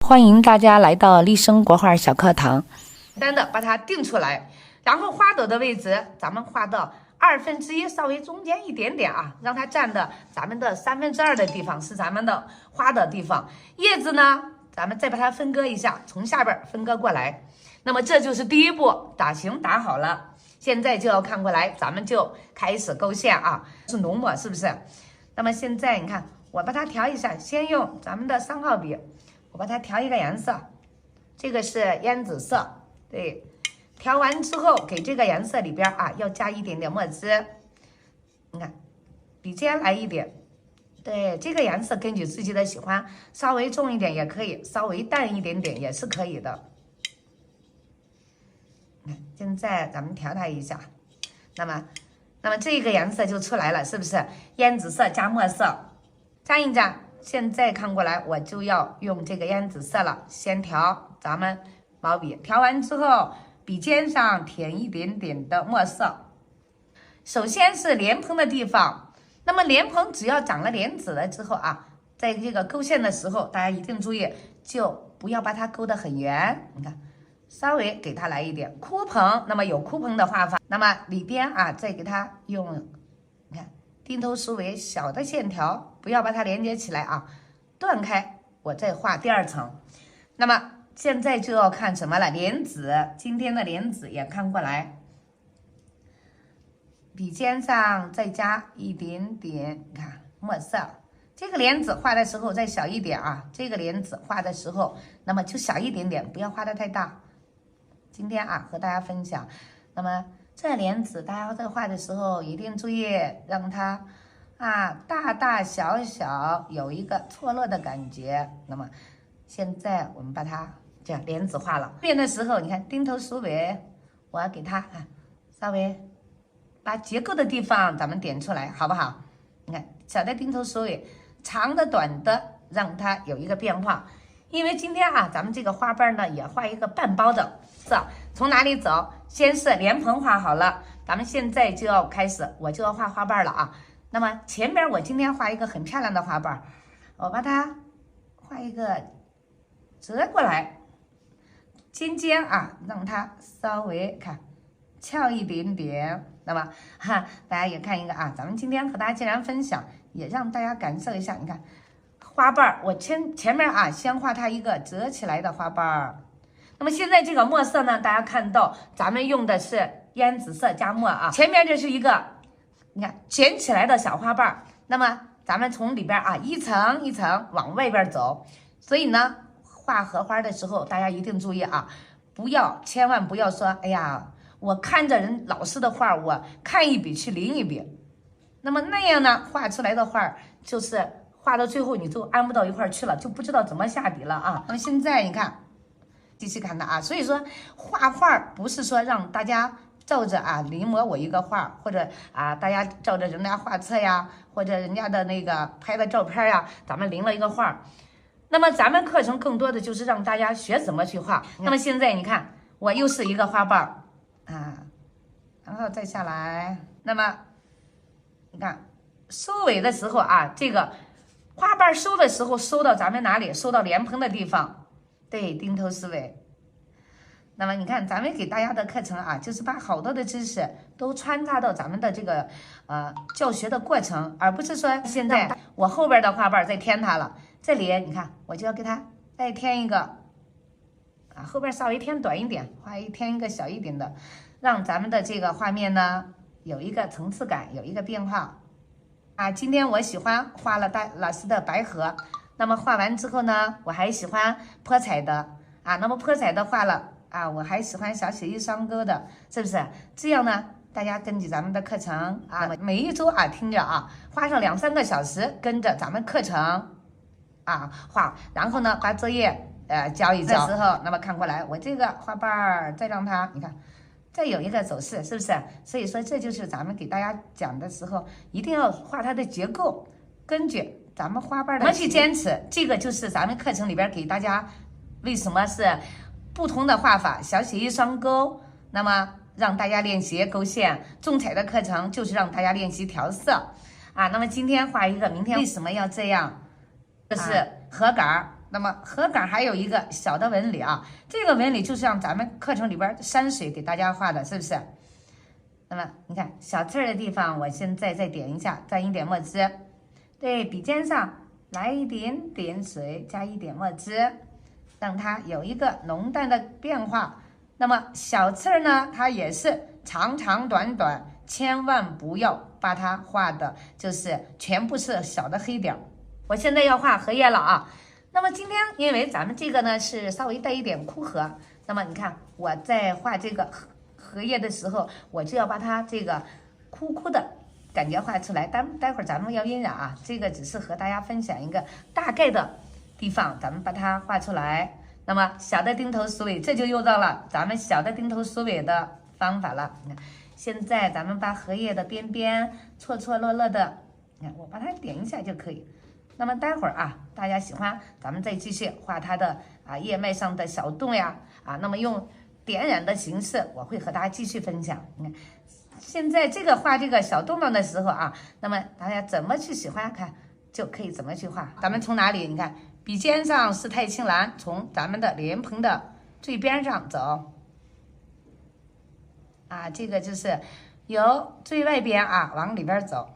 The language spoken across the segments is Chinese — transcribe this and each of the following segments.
欢迎大家来到立生国画小课堂。简单的把它定出来，然后花朵的位置咱们画到1/2，稍微中间一点点啊，让它占的咱们的2/3的地方是咱们的花的地方。叶子呢，咱们再把它分割一下，从下边分割过来。那么这就是第一步，打形打好了。现在就要看过来，咱们就开始勾线啊，是浓墨是不是？那么现在你看，我把它调一下，先用咱们的3号笔，我把它调一个颜色，这个是烟紫色，对。调完之后，给这个颜色里边啊，要加一点点墨汁。你看，笔尖来一点，对，这个颜色根据自己的喜欢，稍微重一点也可以，稍微淡一点点也是可以的。现在咱们调它一下，那么这个颜色就出来了，是不是？烟紫色加墨色，沾一沾。现在看过来，我就要用这个烟紫色了，先调咱们毛笔，调完之后。笔尖上填一点点的墨色，首先是莲蓬的地方。那么莲蓬只要长了莲子了之后啊，在这个勾线的时候，大家一定注意，就不要把它勾得很圆。你看，稍微给它来一点枯蓬。那么有枯蓬的画法，那么里边啊，再给它用，你看钉头鼠尾小的线条，不要把它连接起来啊，断开，我再画第2层。那么。现在就要看什么了？莲子，今天的莲子也看过来，笔尖上再加一点点，你看墨色。这个莲子画的时候再小一点啊，这个莲子画的时候，那么就小一点点，不要画的太大。今天啊，和大家分享，那么这莲子大家在画的时候一定注意，让它啊大大小小有一个错落的感觉。那么现在我们把它。这样莲子画了，变的时候，你看钉头鼠尾，我要给它稍微把结构的地方咱们点出来，好不好？你看小的钉头鼠尾，长的短的，让它有一个变化。因为今天啊，咱们这个花瓣呢也画一个半包的，是吧？从哪里走？先是莲蓬画好了，咱们现在就要开始，我就要画花瓣了啊。那么前边我今天画一个很漂亮的花瓣，我把它画一个折过来。尖尖啊，让它稍微看翘一点点。那么大家也看一个啊，咱们今天和大家既然分享，也让大家感受一下。你看花瓣，我前面啊，先画它一个折起来的花瓣。那么现在这个墨色呢，大家看到咱们用的是烟紫色加墨啊，前面这是一个你看卷起来的小花瓣。那么咱们从里边啊一层一层往外边走，所以呢。画荷花的时候，大家一定注意啊，千万不要说，哎呀，我看着人老师的画，我看一笔去临一笔，那么那样呢，画出来的画就是画到最后你就安不到一块去了，就不知道怎么下笔了啊。那么现在你看，继续看它啊，所以说画画不是说让大家照着啊临摹我一个画，或者啊大家照着人家画册呀，或者人家的那个拍的照片呀，咱们临了一个画。那么咱们课程更多的就是让大家学怎么去画。那么现在你看，我又是一个花瓣啊，然后再下来。那么你看收尾的时候啊，这个花瓣收的时候收到咱们哪里？收到莲蓬的地方，对，钉头鼠尾。那么你看，咱们给大家的课程啊，就是把好多的知识都穿插到咱们的这个教学的过程，而不是说现在我后边的花瓣再添它了。这里你看，我就要给它再添一个啊，后边稍微添短一点，添一个小一点的，让咱们的这个画面呢有一个层次感，有一个变化啊。今天我喜欢画了老师的白荷，那么画完之后呢，我还喜欢泼彩的啊，那么泼彩的画了啊，我还喜欢小写意双钩的，是不是？这样呢，大家根据咱们的课程啊，每一周啊听着啊，花上2-3个小时跟着咱们课程。啊，画，然后呢，把作业交一交的时候，那么看过来，我这个花瓣再让它，你看，再有一个走势，是不是？所以说这就是咱们给大家讲的时候，一定要画它的结构，根据咱们花瓣的怎么去坚持，这个就是咱们课程里边给大家为什么是不同的画法，小写意双钩，那么让大家练习勾线，重彩的课程就是让大家练习调色啊。那么今天画一个，明天为什么要这样？这是荷杆，那么。那么河杆还有一个小的纹理啊，这个纹理就像咱们课程里边山水给大家画的，是不是？那么你看小刺儿的地方，我现在再点一下，蘸一点墨汁，对，笔尖上来一点点水，加一点墨汁，让它有一个浓淡的变化。那么小刺儿呢，它也是长长短短，千万不要把它画的就是全部是小的黑点儿。我现在要画荷叶了啊。那么今天因为咱们这个呢是稍微带一点枯荷，那么你看我在画这个荷叶的时候，我就要把它这个枯枯的感觉画出来。待会儿咱们要晕染啊，这个只是和大家分享一个大概的地方，咱们把它画出来。那么小的钉头鼠尾，这就用到了咱们小的钉头鼠尾的方法了。现在咱们把荷叶的边边错错落落的，你看我把它点一下就可以。那么待会儿啊，大家喜欢，咱们再继续画它的叶脉上的小洞呀那么用点染的形式，我会和大家继续分享。你看，现在这个画这个小洞洞的时候啊，那么大家怎么去喜欢看，就可以怎么去画。咱们从哪里？你看，笔尖上是太青蓝，从咱们的莲蓬的最边上走这个就是由最外边往里边走。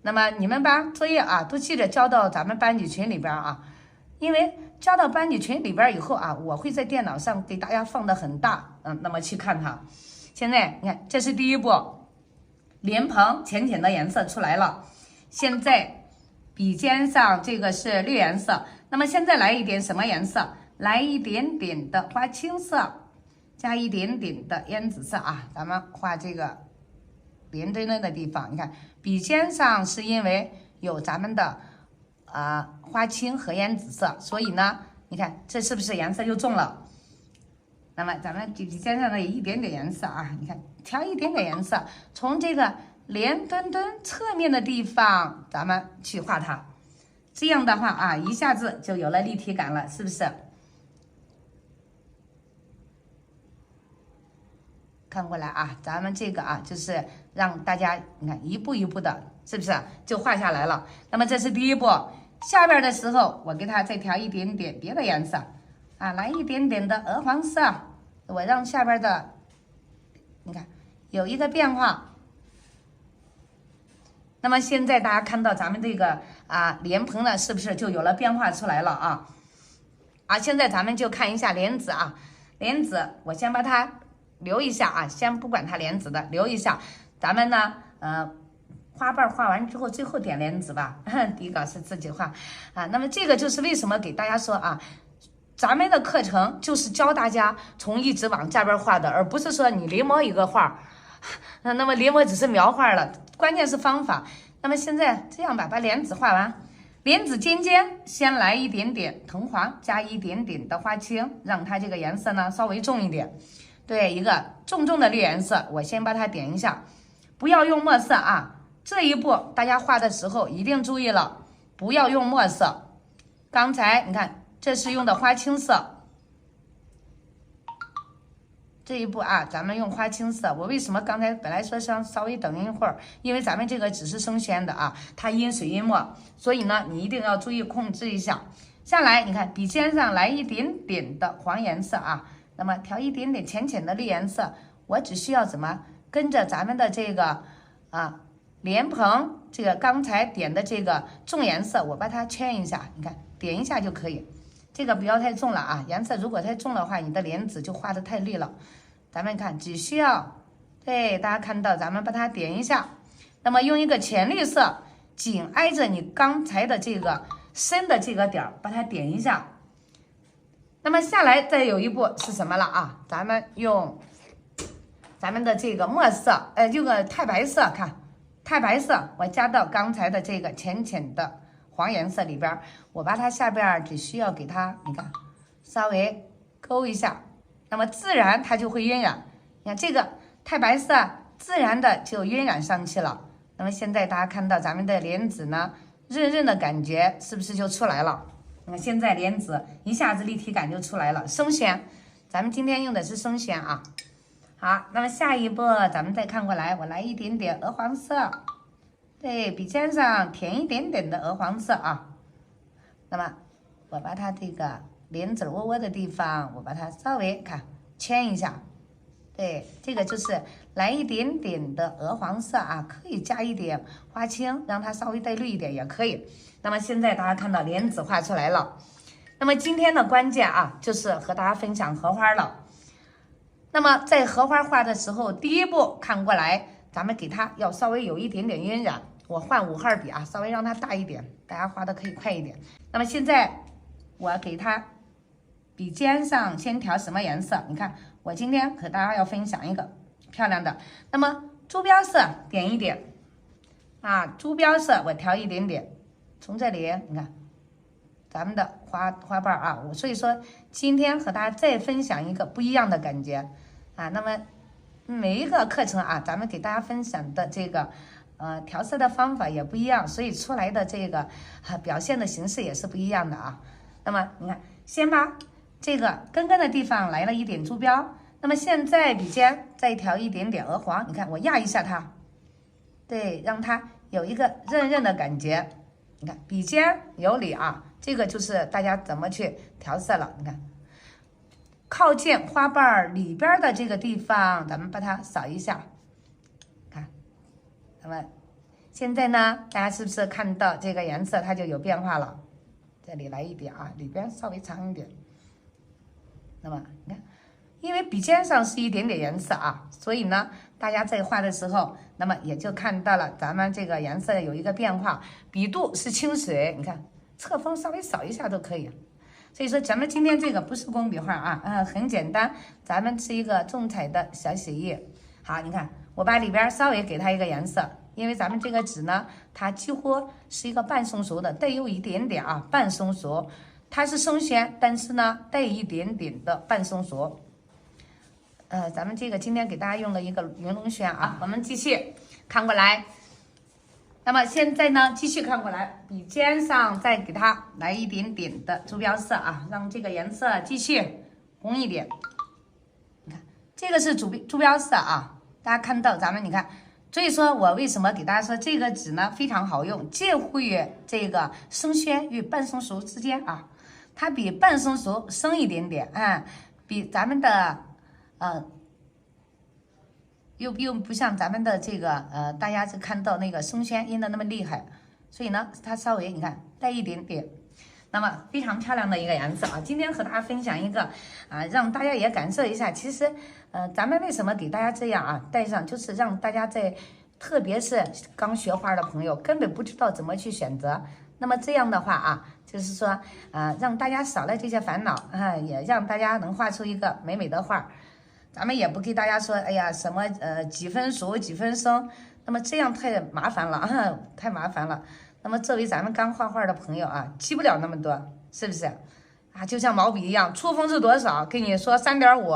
那么你们把作业都记着交到咱们班级群里边因为交到班级群里边以后我会在电脑上给大家放的很大，那么去看它。现在你看，这是第一步，莲蓬浅浅的颜色出来了。现在笔尖上这个是绿颜色，那么现在来一点什么颜色？来一点点的花青色，加一点点的烟紫色咱们画这个连墩墩的地方，你看笔尖上是因为有咱们的花青和烟紫色，所以呢，你看这是不是颜色就重了？那么咱们笔尖上的一点点颜色你看调一点点颜色，从这个连墩墩侧面的地方，咱们去画它，这样的话一下子就有了立体感了，是不是？看过来咱们这个就是让大家你看一步一步的，是不是就画下来了？那么这是第一步，下边的时候我给它再调一点点别的颜色来一点点的鹅黄色，我让下边的你看有一个变化。那么现在大家看到咱们这个莲蓬呢，是不是就有了变化出来了现在咱们就看一下莲子莲子我先把它留一下先不管它莲子的，留一下。咱们呢花瓣画完之后，最后点莲子吧。底稿是自己画那么这个就是为什么给大家说咱们的课程就是教大家从一直往下边画的，而不是说你临摹一个画那么临摹只是描画了，关键是方法。那么现在这样吧，把莲子画完，莲子尖尖先来一点点藤黄，加一点点的花青，让它这个颜色呢稍微重一点。对，一个重重的绿颜色，我先把它点一下，不要用墨色这一步大家画的时候一定注意了，不要用墨色。刚才你看这是用的花青色，这一步咱们用花青色。我为什么刚才本来说想稍微等一会儿，因为咱们这个只是生鲜的它阴水阴墨，所以呢你一定要注意控制一下。下来你看笔尖上来一点点的黄颜色那么调一点点浅浅的绿颜色，我只需要怎么跟着咱们的这个莲蓬这个刚才点的这个重颜色，我把它圈一下，你看点一下就可以。这个不要太重了颜色如果太重的话，你的莲子就画的太绿了。咱们看只需要对大家看到，咱们把它点一下，那么用一个浅绿色紧挨着你刚才的这个深的这个点把它点一下。那么下来再有一步是什么了咱们用咱们的这个墨色这个太白色，看太白色我加到刚才的这个浅浅的黄颜色里边，我把它下边只需要给它你看稍微勾一下，那么自然它就会晕染。你看这个太白色自然的就晕染上去了。那么现在大家看到咱们的莲子呢润润的感觉是不是就出来了？那么现在莲子一下子立体感就出来了，生鲜，咱们今天用的是生鲜好，那么下一步咱们再看过来，我来一点点鹅黄色，对，笔尖上填一点点的鹅黄色那么我把它这个莲子窝窝的地方，我把它稍微看圈一下。对，这个就是来一点点的鹅黄色啊，可以加一点花青，让它稍微带绿一点也可以。那么现在大家看到莲子画出来了。那么今天的关键啊，就是和大家分享荷花了。那么在荷花画的时候，第一步看过来，咱们给它要稍微有一点点晕染。我换5号笔啊，稍微让它大一点，大家画的可以快一点。那么现在我给它笔尖上先调什么颜色？你看，我今天和大家要分享一个漂亮的。那么珠标色点一点啊，珠标色我调一点点，从这里你看咱们的花瓣啊，所以说今天和大家再分享一个不一样的感觉啊。那么每一个课程啊，咱们给大家分享的这个调色的方法也不一样，所以出来的这个表现的形式也是不一样的啊。那么你看，先把这个根根的地方来了一点珠标，那么现在笔尖再调一点点鹅黄，你看我压一下它，对，让它有一个韧韧的感觉。你看笔尖有理啊，这个就是大家怎么去调色了。你看靠近花瓣里边的这个地方，咱们把它扫一下，看，那么现在呢，大家是不是看到这个颜色它就有变化了？这里来一点啊，里边稍微长一点。那么你看，因为笔尖上是一点点颜色啊，所以呢，大家在画的时候，那么也就看到了咱们这个颜色有一个变化。笔肚是清水，你看侧锋稍微扫一下都可以。所以说咱们今天这个不是工笔画啊，很简单，咱们是一个重彩的小写意。好，你看我把里边稍微给它一个颜色，因为咱们这个纸呢，它几乎是一个半生熟的，带有一点点啊半生熟。它是生鲜，但是呢带一点点的半生熟。咱们这个今天给大家用了一个云龙轩啊，我们继续看过来。那么现在呢，继续看过来，笔尖上再给它来一点点的珠标色啊，让这个颜色继续红一点。你看，这个是珠标色啊，大家看到咱们你看。所以说我为什么给大家说这个纸呢非常好用，介乎于这个生鲜与半生熟之间啊，它比半生熟生一点点啊，比咱们的又不像咱们的这个大家是看到那个生鲜印的那么厉害，所以呢它稍微你看带一点点，那么非常漂亮的一个颜色啊。今天和大家分享一个让大家也感受一下，其实咱们为什么给大家这样啊带上，就是让大家在特别是刚学画的朋友根本不知道怎么去选择，那么这样的话啊，就是说让大家少了这些烦恼啊，也让大家能画出一个美美的画。咱们也不给大家说，哎呀什么几分熟几分生，那么这样太麻烦了太麻烦了。那么作为咱们刚画画的朋友啊，记不了那么多，是不是啊？就像毛笔一样，粗锋是多少？跟你说3.5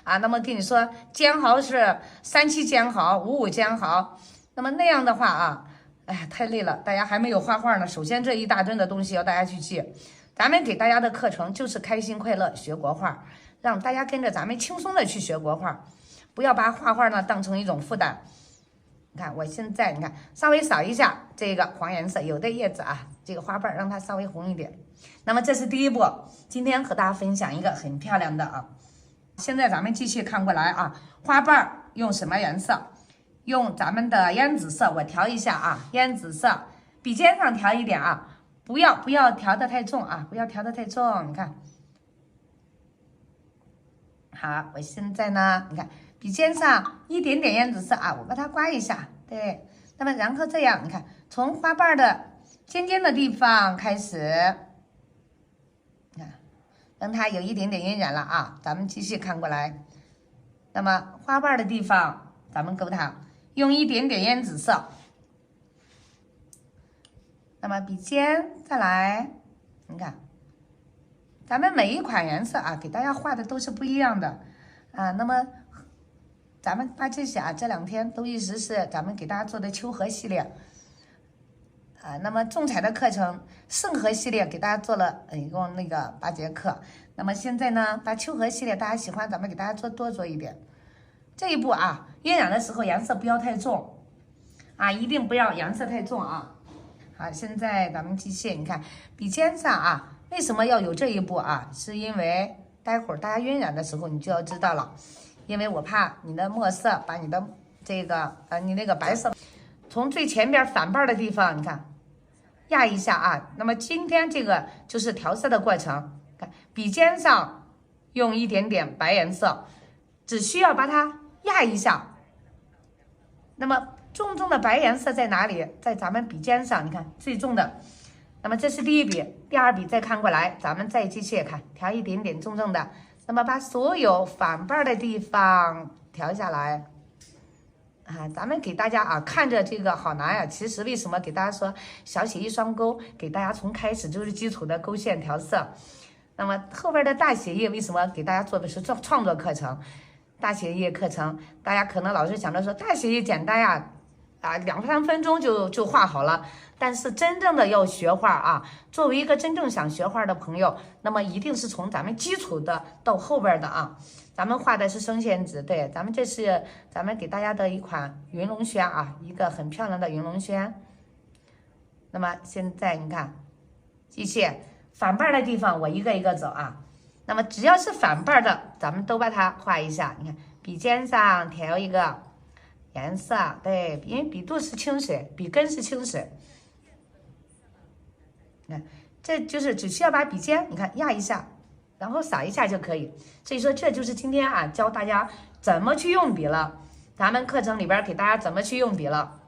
啊，那么跟你说尖毫是37尖毫，55尖毫，那么那样的话啊，哎呀太累了，大家还没有画画呢。首先这一大堆的东西要大家去记，咱们给大家的课程就是开心快乐学国画，让大家跟着咱们轻松的去学国画，不要把画画呢当成一种负担。你看我现在你看稍微扫一下这个黄颜色，有的叶子啊这个花瓣让它稍微红一点。那么这是第一步，今天和大家分享一个很漂亮的啊。现在咱们继续看过来啊，花瓣用什么颜色？用咱们的烟紫色，我调一下啊，烟紫色，笔尖上调一点啊，不要调的太重啊，不要调的太重。你看，好，我现在呢，你看笔尖上一点点烟紫色啊，我把它刮一下，对，那么然后这样，你看从花瓣的尖尖的地方开始，你看让它有一点点晕染了啊，咱们继续看过来，那么花瓣的地方咱们勾它。用一点点烟紫色，那么笔尖再来，你看，咱们每一款颜色啊，给大家画的都是不一样的啊。那么咱们把这些啊，这2天都一直是咱们给大家做的秋荷系列啊。那么重彩的课程盛荷系列给大家做了一共那个8节课。那么现在呢，把秋荷系列大家喜欢，咱们给大家多做一点。这一步啊，晕染的时候颜色不要太重啊，一定不要颜色太重啊。好，现在咱们继续，你看笔尖上啊，为什么要有这一步啊？是因为待会儿大家晕染的时候你就要知道了，因为我怕你的墨色把你的这个你那个白色从最前边反瓣的地方，你看压一下啊。那么今天这个就是调色的过程，看笔尖上用一点点白颜色，只需要把它压一下。那么重重的白颜色在哪里？在咱们笔尖上，你看最重的。那么这是第一笔，第二笔再看过来，咱们再继续看，调一点点重重的。那么把所有反瓣的地方调下来。啊，咱们给大家啊看着这个好难呀。其实为什么给大家说小写一双勾，给大家从开始就是基础的勾线调色。那么后边的大写意为什么给大家做的是创作课程？大写意课程，大家可能老是想着说大写意简单呀。2-3分钟就画好了，但是真正的要学画啊，作为一个真正想学画的朋友，那么一定是从咱们基础的到后边的啊。咱们画的是生线纸，对，咱们这是咱们给大家的一款云龙轩啊，一个很漂亮的云龙轩。那么现在你看，继续反瓣的地方，我一个一个走啊。那么只要是反瓣的，咱们都把它画一下。你看笔尖上调一个颜色，对，因为笔肚是清水，笔根是清水。你看，这就是只需要把笔尖，你看压一下，然后扫一下就可以。所以说，这就是今天啊教大家怎么去用笔了。咱们课程里边给大家怎么去用笔了。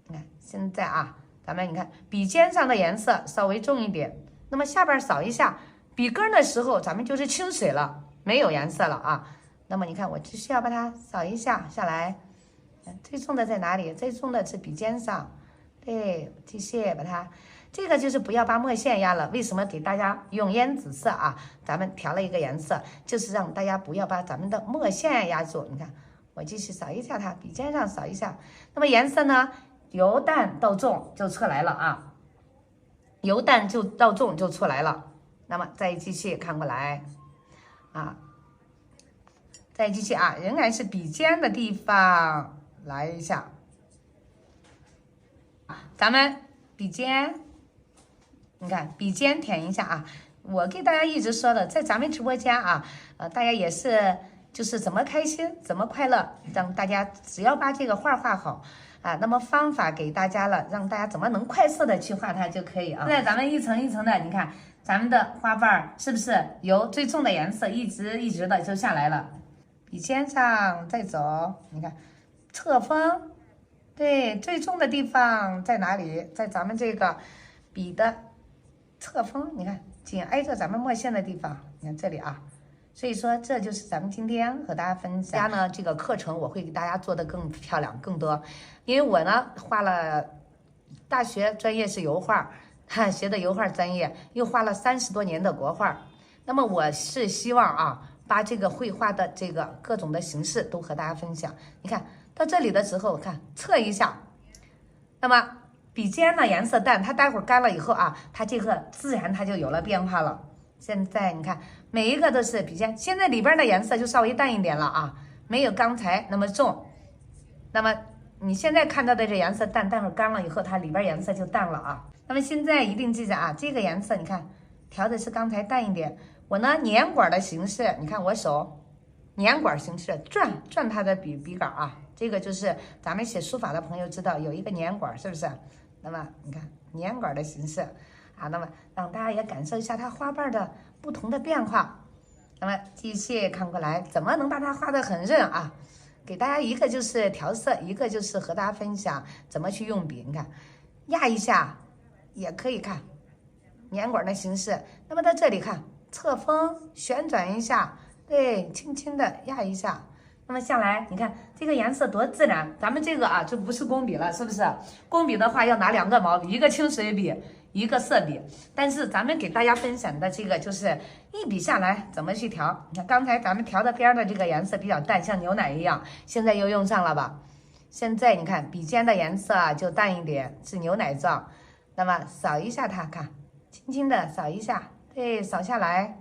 你看，现在啊，咱们你看笔尖上的颜色稍微重一点，那么下边扫一下，笔根的时候咱们就是清水了，没有颜色了啊。那么你看，我只需要把它扫一下下来，最重的在哪里？最重的是笔尖上，对，继续把它，这个就是不要把墨线压了。为什么给大家用烟紫色啊？咱们调了一个颜色，就是让大家不要把咱们的墨线压住。你看，我继续扫一下它，笔尖上扫一下，那么颜色呢，由淡到重就出来了啊，由淡就到重就出来了。那么再继续看过来，啊。再继续啊，仍然是笔尖的地方来一下，咱们笔尖，你看笔尖舔一下啊。我给大家一直说的，在咱们直播间啊，大家也是就是怎么开心怎么快乐，让大家只要把这个画画好啊，那么方法给大家了，让大家怎么能快速的去画它就可以啊。现在咱们一层一层的，你看咱们的花瓣是不是由最重的颜色一直的就下来了？笔尖上再走，你看侧锋，对，最重的地方在哪里？在咱们这个笔的侧锋，你看紧挨着咱们墨线的地方，你看这里啊。所以说这就是咱们今天和大家分享呢，这个课程我会给大家做的更漂亮更多，因为我呢画了大学专业是油画，学的油画专业，又画了30多年的国画，那么我是希望啊。把这个绘画的这个各种的形式都和大家分享。你看到这里的时候，看侧一下，那么笔尖呢颜色淡，它待会儿干了以后啊，它这个自然它就有了变化了。现在你看每一个都是笔尖，现在里边的颜色就稍微淡一点了啊，没有刚才那么重。那么你现在看到的这颜色淡，待会儿干了以后，它里边颜色就淡了啊。那么现在一定记着啊，这个颜色你看调的是刚才淡一点。我呢粘管的形式，你看我手粘管形式转它的笔杆啊，这个就是咱们写书法的朋友知道有一个粘管，是不是？那么你看粘管的形式啊，那么让大家也感受一下它花瓣的不同的变化。那么继续看过来，怎么能把它画得很润啊？给大家一个就是调色，一个就是和大家分享怎么去用笔。你看压一下也可以看粘管的形式，那么到这里看。侧锋旋转一下，对，轻轻的压一下，那么下来，你看这个颜色多自然。咱们这个啊，就不是工笔了，是不是？工笔的话要拿2个毛笔，一个清水笔，一个色笔。但是咱们给大家分享的这个就是一笔下来怎么去调。你看刚才咱们调的边的这个颜色比较淡，像牛奶一样，现在又用上了吧？现在你看笔尖的颜色啊就淡一点，是牛奶状。那么扫一下它，看，轻轻的扫一下。对，扫下来，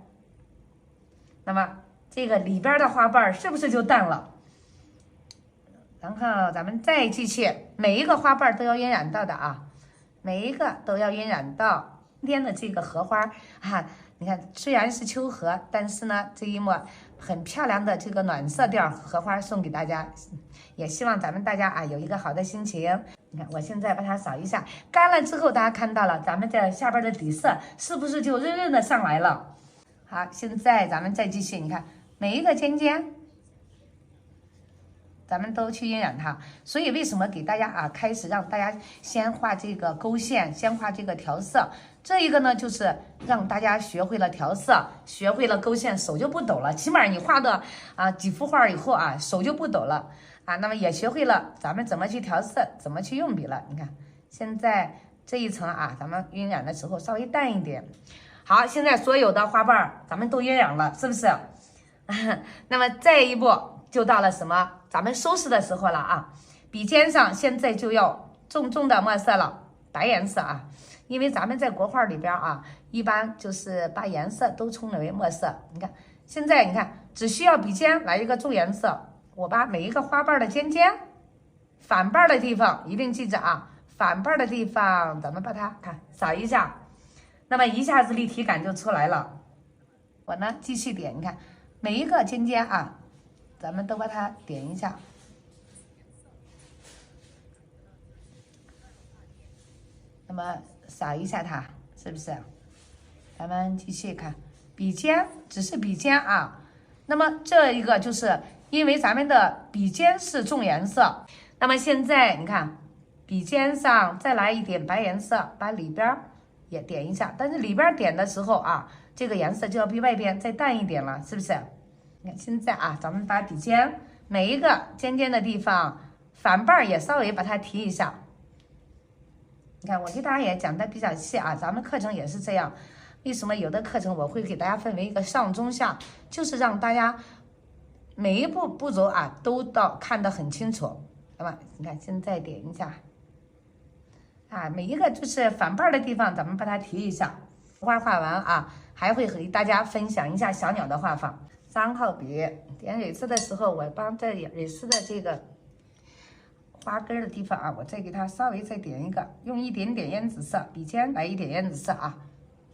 那么这个里边的花瓣是不是就淡了？然后咱们再继续，每一个花瓣都要晕染到的啊。每一个都要晕染到今天的这个荷花啊。你看，虽然是秋荷，但是呢，这一抹很漂亮的这个暖色调荷花送给大家，也希望咱们大家啊有一个好的心情。你看，我现在把它扫一下，干了之后，大家看到了咱们这下边的底色是不是就润润的上来了？好，现在咱们再继续，你看每一个尖尖。咱们都去晕染它，所以为什么给大家啊开始让大家先画这个勾线，先画这个调色，这一个呢就是让大家学会了调色，学会了勾线，手就不抖了。起码你画的啊几幅画以后啊，手就不抖了啊。那么也学会了咱们怎么去调色，怎么去用笔了。你看现在这一层啊，咱们晕染的时候稍微淡一点。好，现在所有的花瓣咱们都晕染了，是不是？那么再一步就到了什么？咱们收拾的时候了啊，笔尖上现在就要重重的墨色了，白颜色啊，因为咱们在国画里边啊，一般就是把颜色都称为墨色。你看现在，你看只需要笔尖来一个重颜色，我把每一个花瓣的尖尖、反瓣的地方一定记着啊，反瓣的地方咱们把它看扫一下，那么一下子立体感就出来了。我呢继续点，你看每一个尖尖啊。咱们都把它点一下，那么扫一下它，是不是？咱们继续看，笔尖只是笔尖啊。那么这一个就是因为咱们的笔尖是重颜色，那么现在你看笔尖上再来一点白颜色，把里边也点一下。但是里边点的时候啊，这个颜色就要比外边再淡一点了，是不是？你看现在啊，咱们把笔尖每一个尖尖的地方反瓣也稍微把它提一下。你看我给大家也讲的比较细啊，咱们课程也是这样。为什么有的课程我会给大家分为一个上中下，就是让大家每一步骤啊都看得很清楚。那么你看现在点一下啊，每一个就是反瓣的地方咱们把它提一下。画完啊，还会和大家分享一下小鸟的画法。3号笔点蕊丝的时候，我帮这蕊丝的这个花根的地方啊，我再给它稍微再点一个，用一点点胭紫色，笔尖来一点胭紫色啊。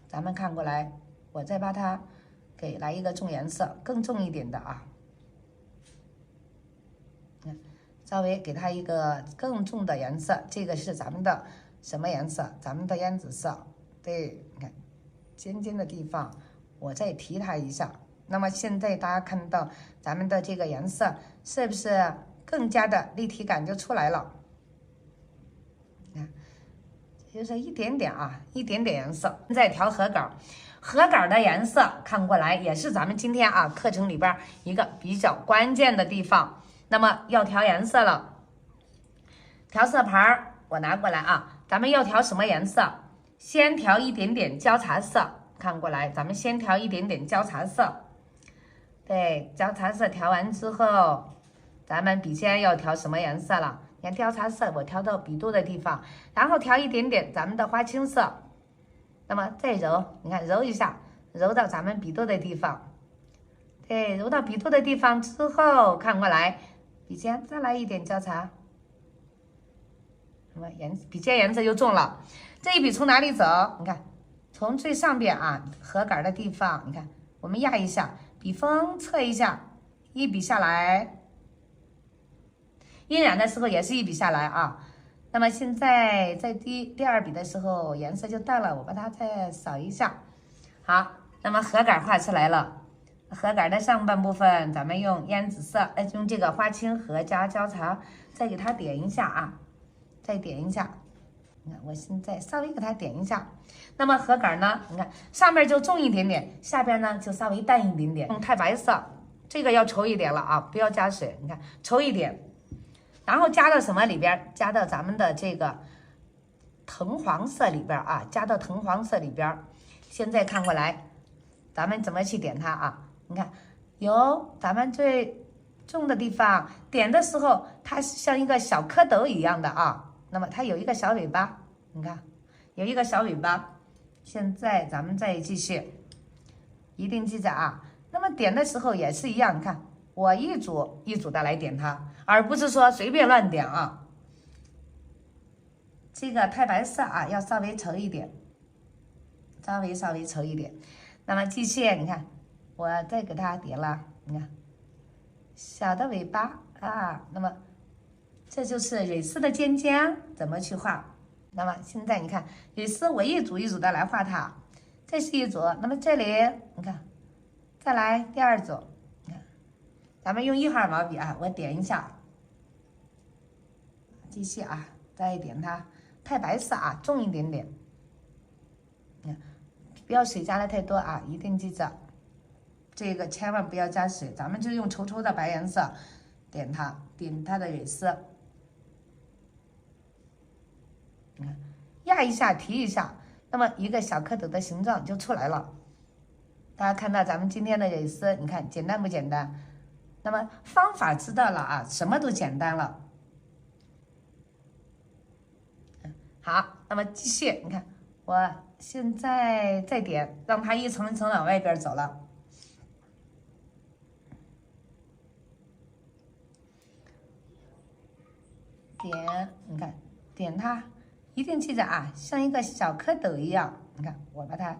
咱们看过来，我再把它给来一个重颜色，更重一点的啊。稍微给它一个更重的颜色，这个是咱们的什么颜色？咱们的胭紫色。对，你看尖尖的地方，我再提它一下。那么现在大家看到咱们的这个颜色是不是更加的立体感就出来了？你看，就是一点点啊，一点点颜色。再调荷杆，荷杆的颜色看过来也是咱们今天啊课程里边一个比较关键的地方。那么要调颜色了，调色盘我拿过来啊，咱们要调什么颜色？先调一点点焦茶色，看过来，咱们先调一点点焦茶色。对，焦茶色调完之后，咱们笔尖要调什么颜色了？你看焦茶色我调到笔肚的地方，然后调一点点咱们的花青色，那么再揉，你看揉一下，揉到咱们笔肚的地方。对，揉到笔肚的地方之后，看过来，笔尖再来一点焦茶，那么笔尖颜色就重了。这一笔从哪里走？你看，从最上边啊荷杆的地方，你看我们压一下。笔锋侧一下，一笔下来，晕染的时候也是一笔下来啊。那么现在在第2笔的时候颜色就淡了，我把它再扫一下。好，那么荷杆画出来了。荷杆的上半部分咱们用胭紫色，用这个花青和加焦茶再给它点一下啊，再点一下。你看我现在稍微给它点一下，那么荷杆呢，你看上面就重一点点，下边呢就稍微淡一点点，用太白色，这个要稠一点了啊，不要加水，你看稠一点，然后加到什么里边？加到咱们的这个藤黄色里边啊，加到藤黄色里边。现在看过来，咱们怎么去点它啊？你看由咱们最重的地方点的时候，它是像一个小蝌蚪一样的啊。那么它有一个小尾巴，你看有一个小尾巴。现在咱们再继续，一定记着啊。那么点的时候也是一样，你看我一组一组的来点它，而不是说随便乱点啊。这个太白色啊要稍微稠一点，稍微稠一点。那么继续，你看，我再给它点了，你看小的尾巴啊，那么这就是蕊丝的尖尖怎么去画？那么现在你看蕊丝，我一组一组的来画它，这是一组，那么这里你看，再来第二组，你看，咱们用1号毛笔啊，我点一下，继续啊，再点它太白色啊，重一点点，你看，不要水加的太多啊，一定记着，这个千万不要加水，咱们就用稠稠的白颜色点它，点它的蕊丝。你看，压一下，提一下，那么一个小蝌蚪的形状就出来了。大家看到咱们今天的蕊丝，你看简单不简单？那么方法知道了啊，什么都简单了。好，那么继续，你看，我现在再点，让它一层一层往外边走了。点，你看，点它。一定记着啊，像一个小蝌蚪一样，你看我把它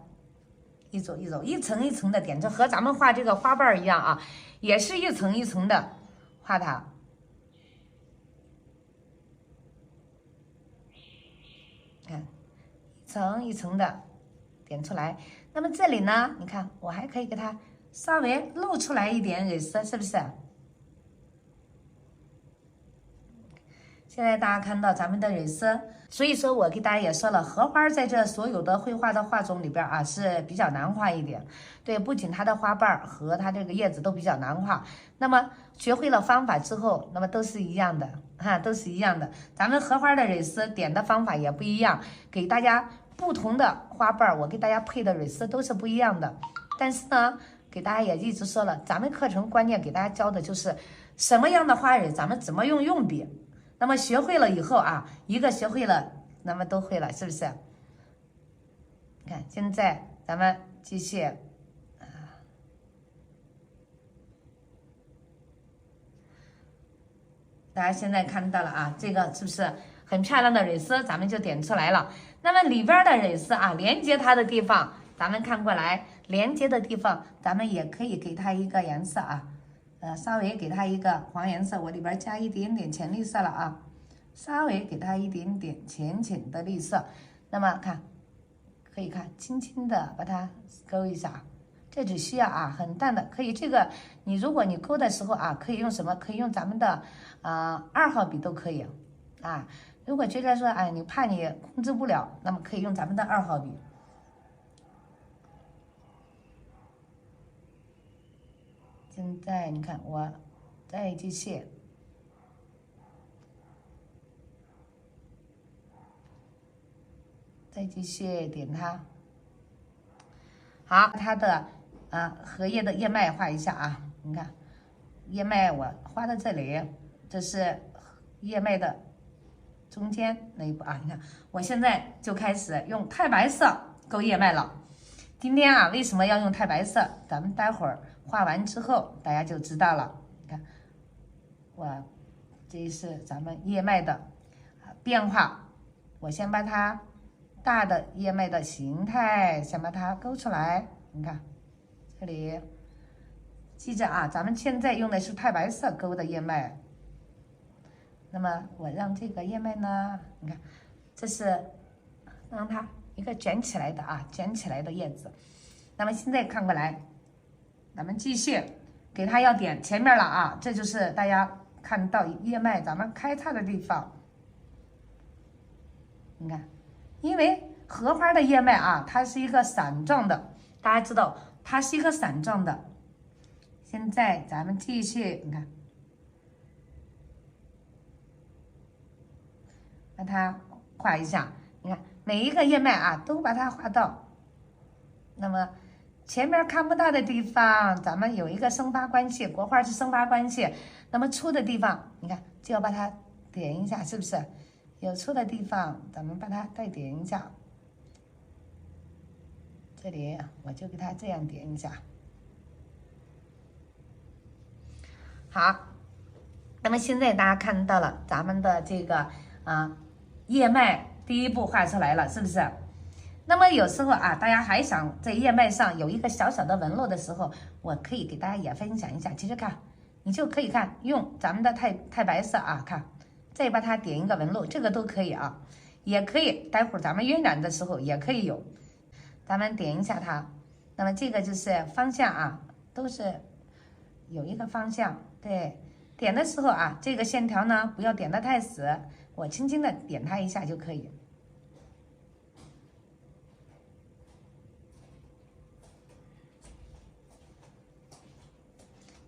一组一组、一层一层的点，就和咱们画这个花瓣一样啊，也是一层一层的画它。看，一层一层的点出来。那么这里呢，你看我还可以给它稍微露出来一点蕊丝，是不是？现在大家看到咱们的蕊丝，所以说我给大家也说了，荷花在这所有的绘画的画种里边啊是比较难画一点。对，不仅它的花瓣和它这个叶子都比较难画，那么学会了方法之后，那么都是一样的哈，都是一样的。咱们荷花的蕊丝点的方法也不一样，给大家不同的花瓣，我给大家配的蕊丝都是不一样的。但是呢，给大家也一直说了，咱们课程关键给大家教的就是什么样的花蕊，咱们怎么用用笔。那么学会了以后啊，一个学会了，那么都会了，是不是？你看，现在咱们继续大家现在看到了啊，这个是不是很漂亮的蕊丝？咱们就点出来了。那么里边的蕊丝啊，连接它的地方，咱们看过来，连接的地方，咱们也可以给它一个颜色啊，稍微给它一个黄颜色，我里边加一点点浅绿色了啊，稍微给它一点点浅浅的绿色。那么看，可以看，轻轻的把它勾一下。这只需要啊很淡的，可以这个你如果你勾的时候啊，可以用什么？可以用咱们的2号笔都可以啊。如果觉得说哎你怕你控制不了，那么可以用咱们的2号笔。现在你看我再继续，再继续点它。好，它的荷叶的叶脉画一下啊，你看叶脉我画到这里，这是叶脉的中间那一步啊。你看我现在就开始用太白色勾叶脉了。今天啊为什么要用太白色？咱们待会儿画完之后大家就知道了。你看我这是咱们叶脉的变化，我先把它大的叶脉的形态先把它勾出来。你看这里，记着啊，咱们现在用的是太白色勾的叶脉。那么我让这个叶脉呢，你看这是让它一个卷起来的啊，卷起来的叶子。那么现在看过来，咱们继续给它要点前面了啊，这就是大家看到叶脉咱们开叉的地方。你看，因为荷花的叶脉啊，它是一个伞状的，大家知道它是一个伞状的。现在咱们继续，你看，把它画一下。你看每一个叶脉啊，都把它画到。那么前面看不到的地方，咱们有一个生发关系，国画是生发关系。那么粗的地方，你看就要把它点一下，是不是？有粗的地方，咱们把它再点一下。这里我就给它这样点一下。好，那么现在大家看到了咱们的这个叶脉第一步画出来了，是不是？那么有时候啊，大家还想在叶脉上有一个小小的纹路的时候，我可以给大家也分享一下。其实看，你就可以看用咱们的太白色啊，看，再把它点一个纹路，这个都可以啊，也可以。待会儿咱们晕染的时候也可以有，咱们点一下它。那么这个就是方向啊，都是有一个方向。对，点的时候啊，这个线条呢不要点得太死，我轻轻的点它一下就可以。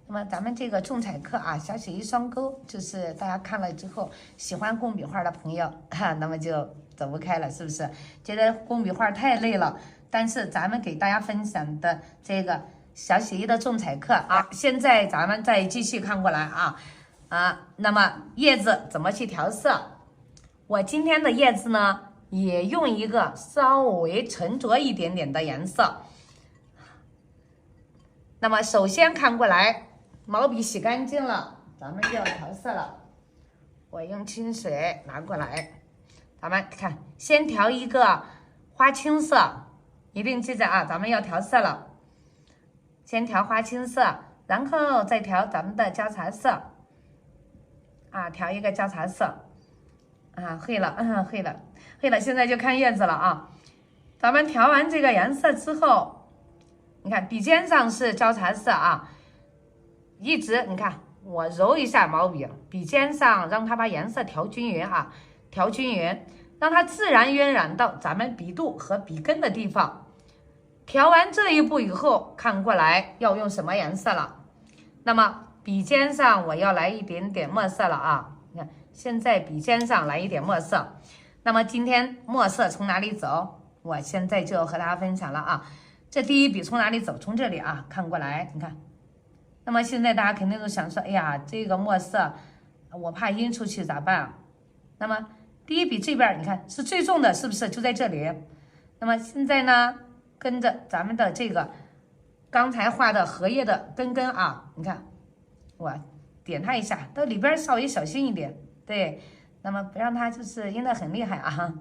那么咱们这个种彩课啊，小写意双钩，就是大家看了之后喜欢工笔画的朋友哈，那么就走不开了，是不是？觉得工笔画太累了，但是咱们给大家分享的这个小写意的种彩课啊，现在咱们再继续看过来啊，那么叶子怎么去调色？我今天的叶子呢，也用一个稍微沉着一点点的颜色。那么首先看过来。毛笔洗干净了，咱们就要调色了。我用清水拿过来，咱们看，先调一个花青色，一定记着啊，咱们要调色了。先调花青色，然后再调咱们的焦茶色，啊，调一个焦茶色，啊，会了，会了，会了。现在就看叶子了啊。咱们调完这个颜色之后，你看笔尖上是焦茶色啊。一直你看，我揉一下毛笔，笔尖上让它把颜色调均匀啊，调均匀，让它自然晕染到咱们笔肚和笔根的地方。调完这一步以后，看过来要用什么颜色了？那么笔尖上我要来一点点墨色了啊！你看，现在笔尖上来一点墨色。那么今天墨色从哪里走？我现在就和大家分享了啊。这第一笔从哪里走？从这里啊，看过来，你看。那么现在大家肯定都想说，哎呀，这个墨色我怕晕出去咋办？那么第一笔这边你看是最重的，是不是就在这里？那么现在呢，跟着咱们的这个刚才画的荷叶的根啊，你看我点它一下，到里边稍微小心一点，对，那么不让它就是晕得很厉害啊。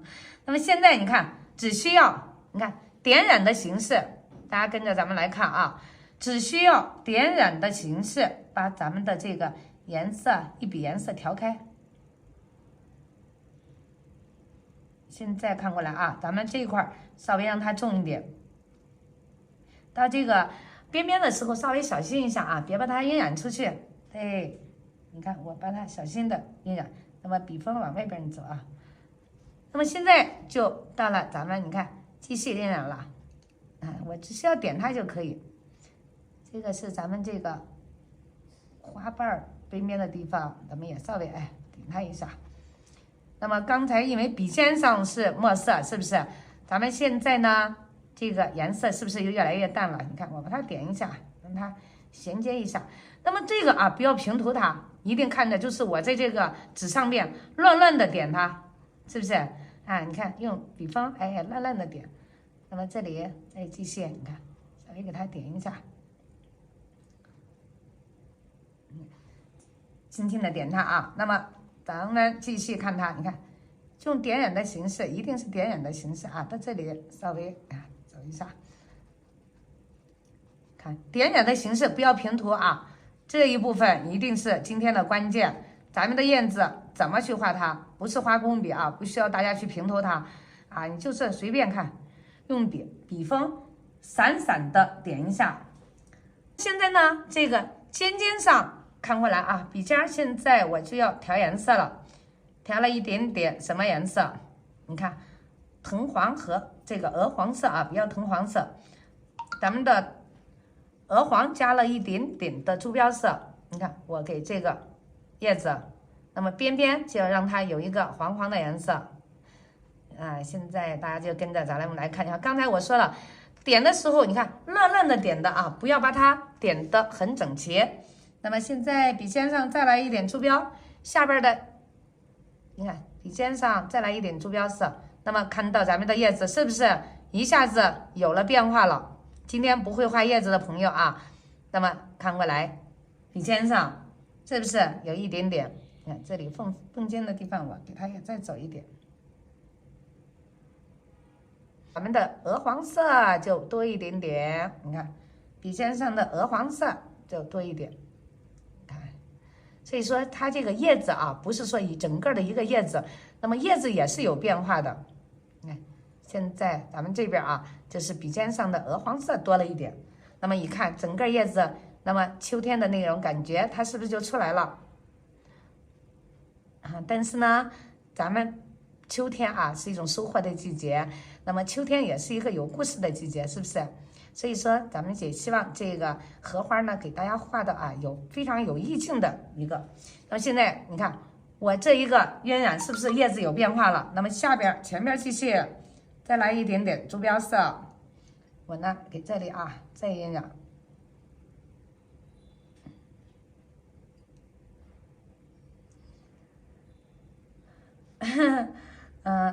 那么现在你看，只需要你看点染的形式，大家跟着咱们来看啊。只需要点染的形式，把咱们的这个颜色一笔颜色调开。现在看过来啊，咱们这一块稍微让它重一点，到这个边边的时候稍微小心一下啊，别把它晕染出去。对，你看我把它小心的晕染，那么笔锋往外边走啊。那么现在就到了咱们你看继续晕染了，我只需要点它就可以。这个是咱们这个花瓣边边的地方，咱们也稍微点它一下。那么刚才因为笔尖上是墨色，是不是？咱们现在呢，这个颜色是不是又越来越淡了？你看，我把它点一下，让它衔接一下。那么这个啊，不要平涂它，一定看着就是我在这个纸上面乱乱的点它，是不是？啊，你看用笔锋乱乱的点。那么这里再继续，你看稍微给它点一下。轻轻的点它啊，那么咱们继续看它，你看，用点染的形式，一定是点染的形式啊，到这里稍微走一下，看点染的形式不要平涂啊，这一部分一定是今天的关键。咱们的燕子怎么去画它？不是画工笔啊，不需要大家去平涂它啊，你就是随便看，用笔锋散散的点一下。现在呢，这个尖上。看过来啊，笔尖现在我就要调颜色了，调了一点点什么颜色？你看，藤黄和这个鹅黄色啊，不要藤黄色，咱们的鹅黄加了一点点的珠标色。你看，我给这个叶子，那么边边就要让它有一个黄黄的颜色。现在大家就跟着咱们来看一下，刚才我说了，点的时候你看乱乱的点的啊，不要把它点的很整齐。那么现在笔尖上再来一点珠标，下边的，你看笔尖上再来一点珠标色，那么看到咱们的叶子是不是一下子有了变化了？今天不会画叶子的朋友啊，那么看过来，笔尖上是不是有一点点？你看这里缝尖的地方，我给它也再走一点。咱们的鹅黄色就多一点点，你看笔尖上的鹅黄色就多一点，看，所以说它这个叶子啊，不是说以整个的一个叶子，那么叶子也是有变化的。你看，现在咱们这边啊，就是笔尖上的鹅黄色多了一点，那么一看整个叶子，那么秋天的那种感觉，它是不是就出来了？啊，但是呢，咱们秋天啊是一种收获的季节，那么秋天也是一个有故事的季节，是不是？所以说，咱们也希望这个荷花呢，给大家画的啊，非常有意境的一个。那么现在你看，我这一个晕染是不是叶子有变化了？那么下边前边继续再来一点点珠标色，我呢给这里啊再晕染。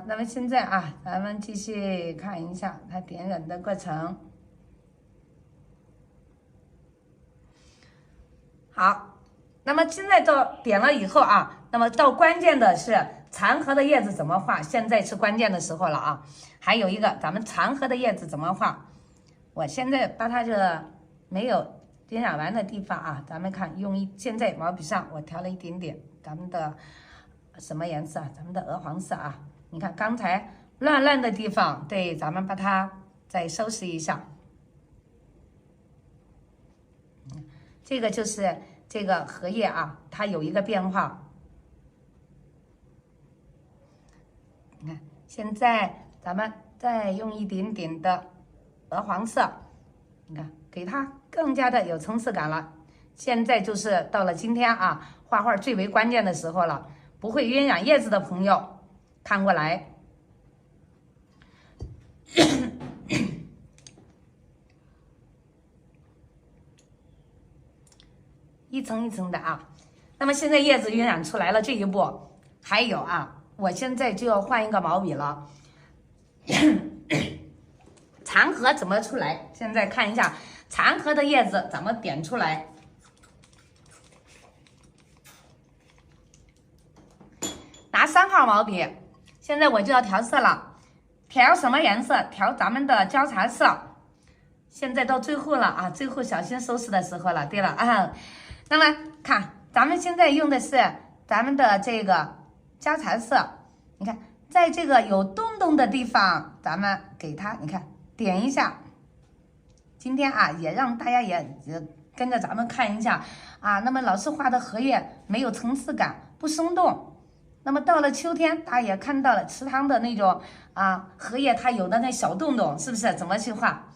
那么现在啊，咱们继续看一下它点染的过程。好，那么现在到点了以后啊，那么到关键的是残荷的叶子怎么画？现在是关键的时候了啊！还有一个，咱们残荷的叶子怎么画？我现在把它这没有点染完的地方啊，咱们看现在毛笔上我调了一点点咱们的什么颜色？咱们的鹅黄色啊！你看刚才乱的地方，对，咱们把它再收拾一下。这个就是这个荷叶啊，它有一个变化。你看，现在咱们再用一点点的鹅黄色，你看，给它更加的有层次感了。现在就是到了今天啊，画画最为关键的时候了。不会晕染叶子的朋友，看过来。一层一层的啊，那么现在叶子晕染出来了这一步，还有啊，我现在就要换一个毛笔了。残荷怎么出来？现在看一下残荷的叶子怎么点出来。拿3号毛笔，现在我就要调色了。调什么颜色？调咱们的焦茶色。现在到最后了啊，最后小心收拾的时候了。对了啊。那么看，咱们现在用的是咱们的这个焦茶色，你看，在这个有洞洞的地方，咱们给它，你看点一下。今天啊，也让大家也跟着咱们看一下啊。那么老师画的荷叶没有层次感，不生动。那么到了秋天，大家也看到了池塘的那种啊荷叶，它有的那小洞洞，是不是？怎么去画？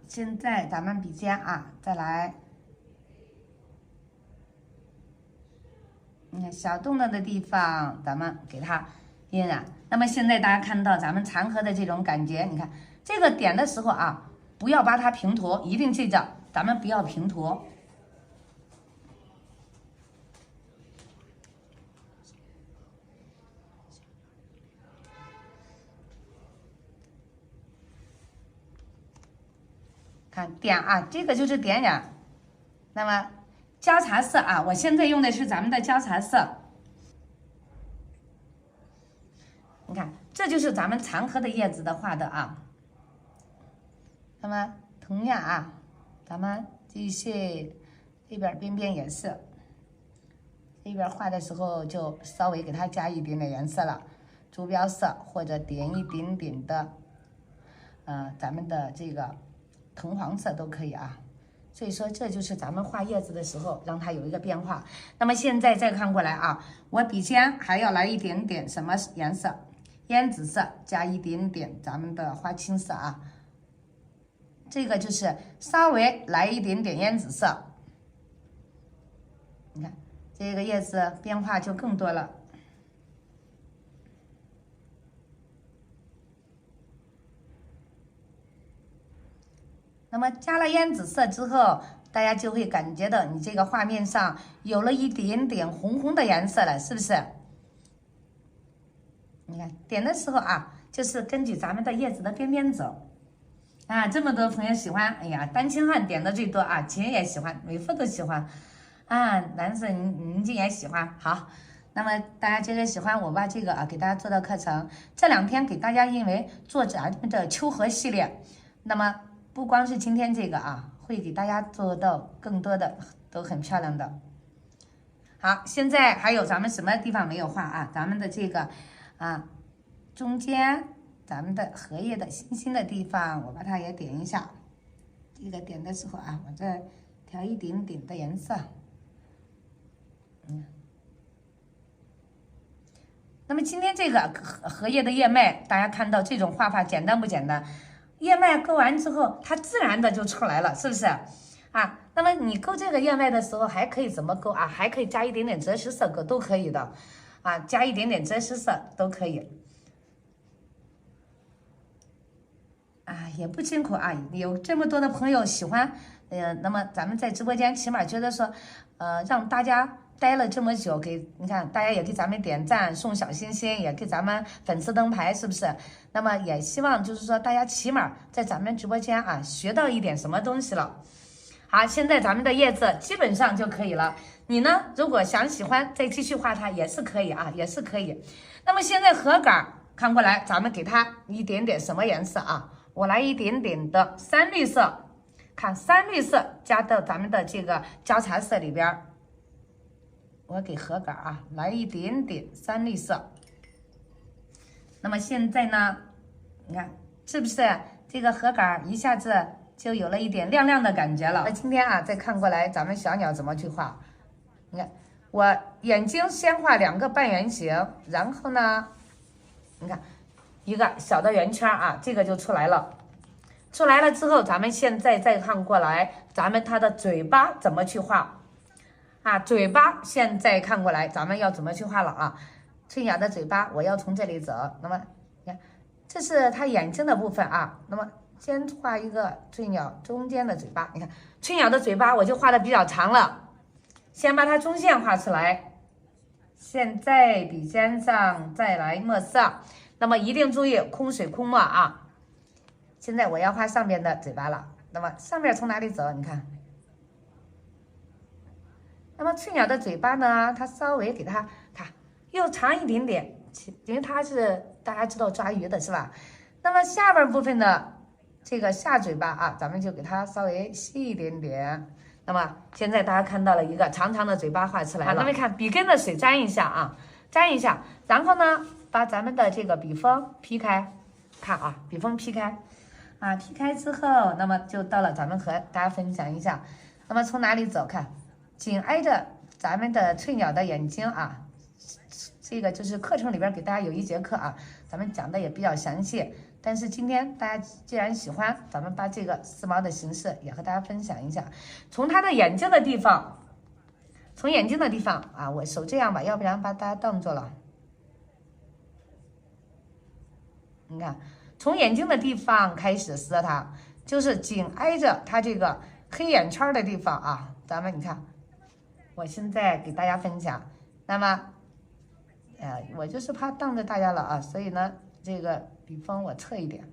现在咱们笔尖啊，再来，你看小洞洞的地方，咱们给它晕染。那么现在大家看到咱们残荷的这种感觉，你看这个点的时候啊，不要把它平涂，一定记着，咱们不要平涂。看点啊，这个就是点染。那么焦茶色啊，我现在用的是咱们的焦茶色。你看，这就是咱们残荷的叶子的画的啊。那么同样啊，咱们继续这边边边也是，这边画的时候就稍微给它加一点点颜色了，珠标色或者点一点点的，咱们的这个藤黄色都可以啊。所以说这就是咱们画叶子的时候让它有一个变化。那么现在再看过来啊，我笔尖还要来一点点什么颜色？烟紫色加一点点咱们的花青色啊。这个就是稍微来一点点烟紫色，你看这个叶子变化就更多了。那么加了烟紫色之后，大家就会感觉到你这个画面上有了一点点红红的颜色了，是不是？你看点的时候啊，就是根据咱们的叶子的边边走。啊，这么多朋友喜欢，哎呀，单亲汉点的最多啊，琴也喜欢，美妇都喜欢，啊，男生您也喜欢，好，那么大家接着喜欢我把这个给大家做的课程，这2天给大家因为做咱们的秋荷系列，那么不光是今天这个会给大家做到更多的都很漂亮的。好，现在还有咱们什么地方没有画咱们的这个中间咱们的荷叶的星星的地方，我把它也点一下。这个点的时候我再调一点点的颜色。那么今天这个荷叶的叶脉，大家看到这种画法简单不简单？叶脉勾完之后，它自然的就出来了，是不是那么你勾这个叶脉的时候，还可以怎么勾还可以加一点点赭石色勾都可以的加一点点赭石色都可以也不辛苦有这么多的朋友喜欢，那么咱们在直播间起码觉得说，让大家待了这么久，你看大家也给咱们点赞送小心心，也给咱们粉丝灯牌，是不是？那么也希望就是说大家起码在咱们直播间学到一点什么东西了。好，现在咱们的叶子基本上就可以了。你呢，如果喜欢再继续画它也是可以也是可以。那么现在荷杆看过来，咱们给它一点点什么颜色我来一点点的山绿色，看山绿色加到咱们的这个交叉色里边。我给荷杆来一点点山绿色。那么现在呢，你看是不是这个荷杆一下子就有了一点亮亮的感觉了？那今天再看过来，咱们小鸟怎么去画？你看我眼睛先画2个半圆形，然后呢，你看一个小的圆圈这个就出来了。出来了之后，咱们现在再看过来，咱们它的嘴巴怎么去画？嘴巴现在看过来，咱们要怎么去画了翠鸟的嘴巴，我要从这里走。那么你看，这是它眼睛的部分那么先画一个翠鸟中间的嘴巴。你看翠鸟的嘴巴我就画的比较长了，先把它中线画出来。现在笔尖上再来墨色，那么一定注意空水空墨现在我要画上面的嘴巴了，那么上面从哪里走？你看。那么翠鸟的嘴巴呢，它稍微给它又长一点点，因为它是大家知道抓鱼的是吧？那么下边部分的这个下嘴巴咱们就给它稍微细一点点。那么现在大家看到了一个长长的嘴巴画出来了。那么看笔跟的水沾一下沾一下，然后呢把咱们的这个笔锋劈开，看笔锋劈开劈开之后，那么就到了咱们和大家分享一下。那么从哪里走？看。紧挨着咱们的翠鸟的眼睛这个就是课程里边给大家有一节课咱们讲的也比较详细。但是今天大家既然喜欢，咱们把这个丝毛的形式也和大家分享一下。从它的眼睛的地方，我手这样吧，要不然把大家当做了。你看，从眼睛的地方开始撕它，就是紧挨着它这个黑眼圈的地方咱们你看。我现在给大家分享，那么，我就是怕当着大家了所以呢，这个笔锋我侧一点。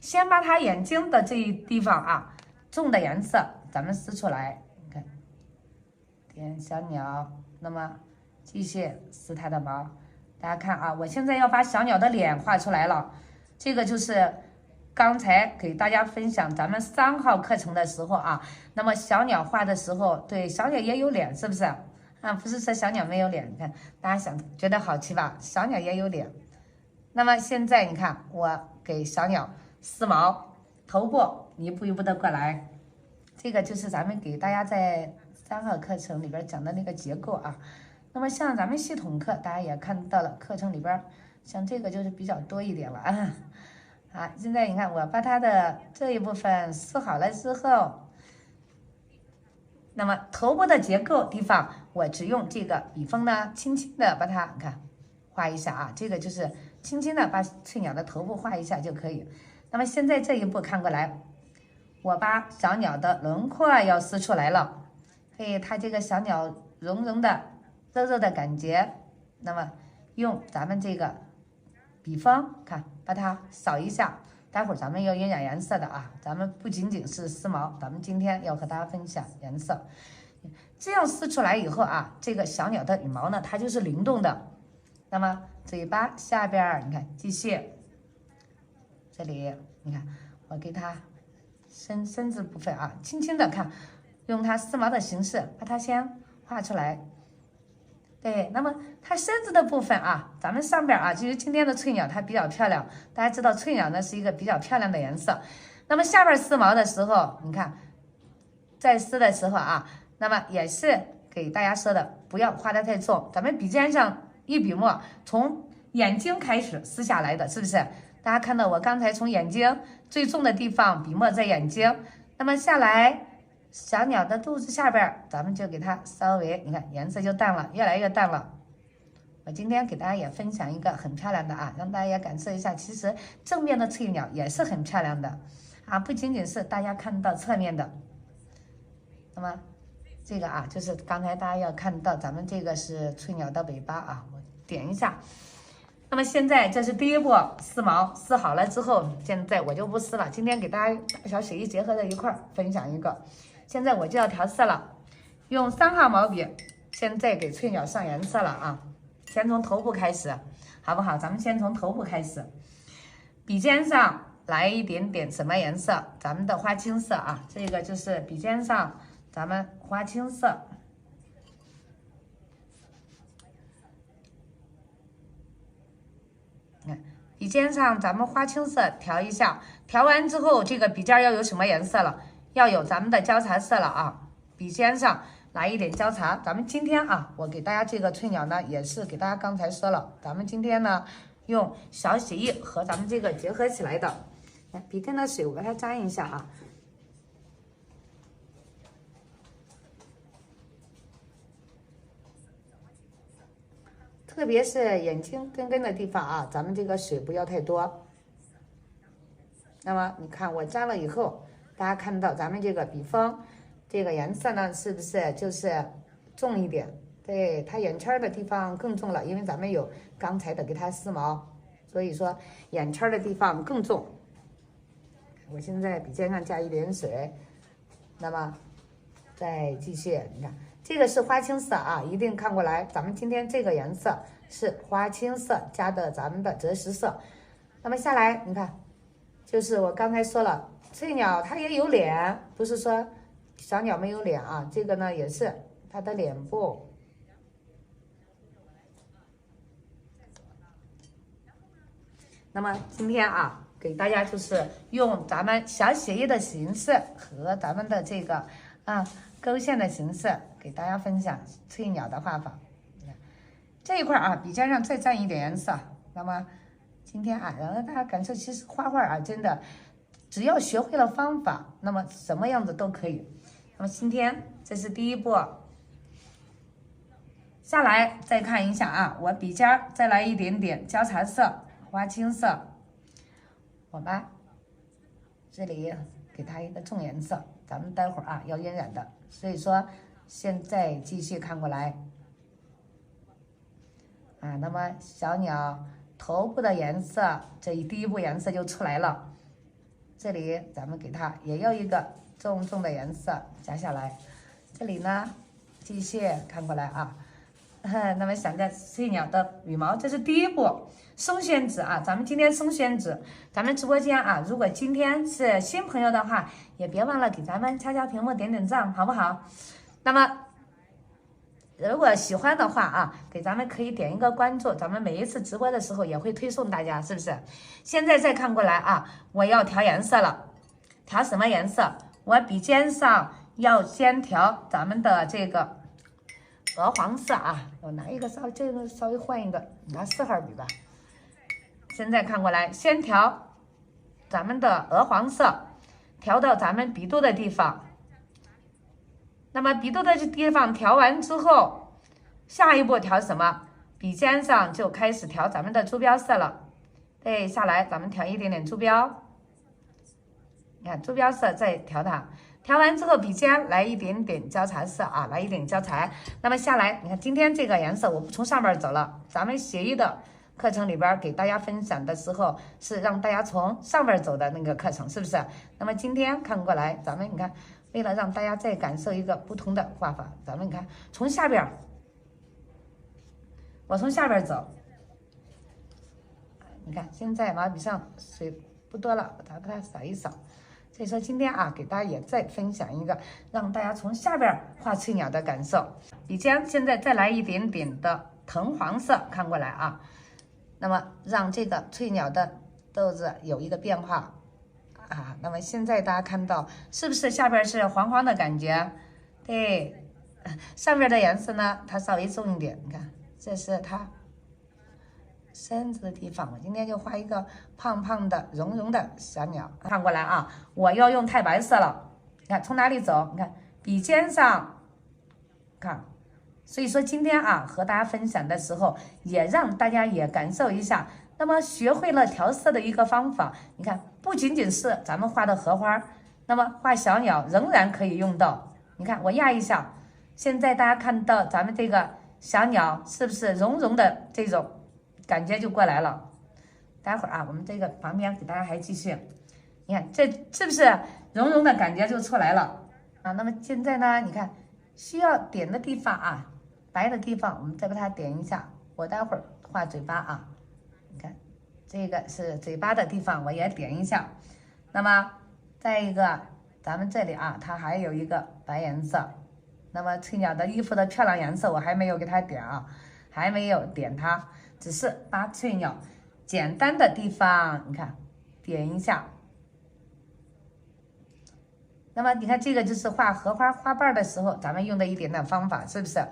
先把它眼睛的这一地方重的颜色咱们撕出来，你看，点小鸟，那么继续撕它的毛。大家看我现在要把小鸟的脸画出来了，这个就是。刚才给大家分享咱们3号课程的时候那么小鸟画的时候，对，小鸟也有脸，是不是不是说小鸟没有脸，你看大家觉得好奇吧？小鸟也有脸。那么现在你看，我给小鸟撕毛，头部一步一步的过来，这个就是咱们给大家在3号课程里边讲的那个结构那么像咱们系统课，大家也看到了，课程里边像这个就是比较多一点了现在你看，我把它的这一部分撕好了之后，那么头部的结构地方，我只用这个笔锋呢，轻轻的把它看画一下这个就是轻轻的把翠鸟的头部画一下就可以。那么现在这一步看过来，我把小鸟的轮廓要撕出来了，它这个小鸟绒绒的、肉肉的感觉，那么用咱们这个笔锋看。把它扫一下，待会儿咱们要晕染颜色的咱们不仅仅是丝毛，咱们今天要和大家分享颜色。这样撕出来以后啊，这个小鸟的羽毛呢，它就是灵动的。那么嘴巴下边，你看，继续，这里你看，我给它身子部分啊，轻轻的看，用它丝毛的形式把它先画出来。对，那么它身子的部分啊，咱们上边啊，就是今天的翠鸟，它比较漂亮。大家知道翠鸟呢是一个比较漂亮的颜色。那么下边丝毛的时候，你看，在撕的时候啊。那么也是给大家说的，不要画的太重。咱们笔尖上一笔墨，从眼睛开始撕下来的，是不是？大家看到我刚才从眼睛最重的地方，笔墨在眼睛，那么下来小鸟的肚子下边，咱们就给它稍微，你看颜色就淡了，越来越淡了。我今天给大家也分享一个很漂亮的啊，让大家也感受一下，其实正面的翠鸟也是很漂亮的啊，不仅仅是大家看到侧面的。那么这个啊，就是刚才大家要看到，咱们这个是翠鸟的尾巴啊，我点一下。那么现在这是第一步，撕毛撕好了之后，现在我就不撕了。今天给大家大小写意结合在一块儿分享一个。现在我就要调色了，用3号毛笔，现在给翠鸟上颜色了啊。先从头部开始，好不好？咱们先从头部开始，笔尖上来一点点什么颜色？咱们的花青色啊，这个就是笔尖上。咱们花青色，看笔尖上咱们花青色调一下，调完之后这个笔尖要有什么颜色了？要有咱们的交叉色了啊！笔尖上来一点交叉。咱们今天啊，我给大家这个翠鸟呢，也是给大家刚才说了，咱们今天呢用小写意和咱们这个结合起来的。来，笔尖的水我把它沾一下啊。特别是眼睛根根的地方啊，咱们这个水不要太多。那么你看我沾了以后，大家看到咱们这个笔锋，这个颜色呢，是不是就是重一点？对，它眼圈的地方更重了，因为咱们有刚才的给它撕毛，所以说眼圈的地方更重。我现在笔尖上加一点水，那么再继续，你看。这个是花青色啊，一定看过来。咱们今天这个颜色是花青色加的咱们的赭石色。那么下来，你看，就是我刚才说了，翠鸟它也有脸，不是说小鸟没有脸啊。这个呢也是它的脸部。那么今天啊，给大家就是用咱们小写意的形式和咱们的这个勾线的形式。给大家分享翠鸟的画法，这一块啊，笔尖上再蘸一点颜色。那么今天啊，让大家感受，其实画画啊，真的只要学会了方法，那么什么样子都可以。那么今天这是第一步，下来再看一下啊，我笔尖再来一点点交叉色、花青色，我把这里给它一个重颜色，咱们待会儿啊要晕染的，所以说。现在继续看过来啊，那么小鸟头部的颜色，这第一步颜色就出来了。这里咱们给它也要一个重重的颜色加下来。这里呢，继续看过来啊。那么想着翠鸟的羽毛，这是第一步。松宣纸啊，咱们今天松宣纸，咱们直播间啊，如果今天是新朋友的话，也别忘了给咱们敲屏幕点点赞，好不好？那么，如果喜欢的话啊，给咱们可以点一个关注，咱们每一次直播的时候也会推送大家，是不是？现在再看过来啊，我要调颜色了，调什么颜色？我笔尖上要先调咱们的这个鹅黄色啊，我拿一个这个稍微换一个，拿4号笔吧。现在看过来，先调咱们的鹅黄色，调到咱们笔肚的地方。那么笔肚的这地方调完之后，下一步调什么？笔尖上就开始调咱们的珠标色了。对，下来咱们调一点点珠标，你看珠标色再调它，调完之后笔尖来一点点交叉色啊，来一点交叉。那么下来，你看今天这个颜色我不从上边走了，咱们写意的课程里边给大家分享的时候是让大家从上边走的那个课程，是不是？那么今天看过来，咱们你看。为了让大家再感受一个不同的画法，咱们看从下边，我从下边走，你看现在毛笔上水不多了，咱给它扫一扫。所以说今天啊，给大家也再分享一个，让大家从下边画翠鸟的感受。笔尖现在再来一点点的藤黄色，看过来啊，那么让这个翠鸟的豆子有一个变化。那么现在大家看到是不是下边是黄黄的感觉？对，上面的颜色呢，它稍微重一点。你看，这是它身子的地方。我今天就画一个胖胖的、绒绒的小鸟。看过来啊，我要用太白色了。你看从哪里走？你看笔尖上，看。所以说今天啊，和大家分享的时候，也让大家也感受一下。那么学会了调色的一个方法，你看不仅仅是咱们画的荷花，那么画小鸟仍然可以用到。你看我压一下，现在大家看到咱们这个小鸟是不是绒绒的这种感觉就过来了？待会儿啊，我们这个旁边给大家还继续，你看这是不是绒绒的感觉就出来了啊？那么现在呢，你看需要点的地方啊，白的地方我们再把它点一下。我待会儿画嘴巴啊。你看，这个是嘴巴的地方，我也点一下。那么再一个，咱们这里啊，它还有一个白颜色。那么翠鸟的衣服的漂亮颜色，我还没有给它点啊，还没有点它，只是把翠鸟简单的地方，你看点一下。那么你看，这个就是画荷花花瓣的时候，咱们用的一点点方法，是不是？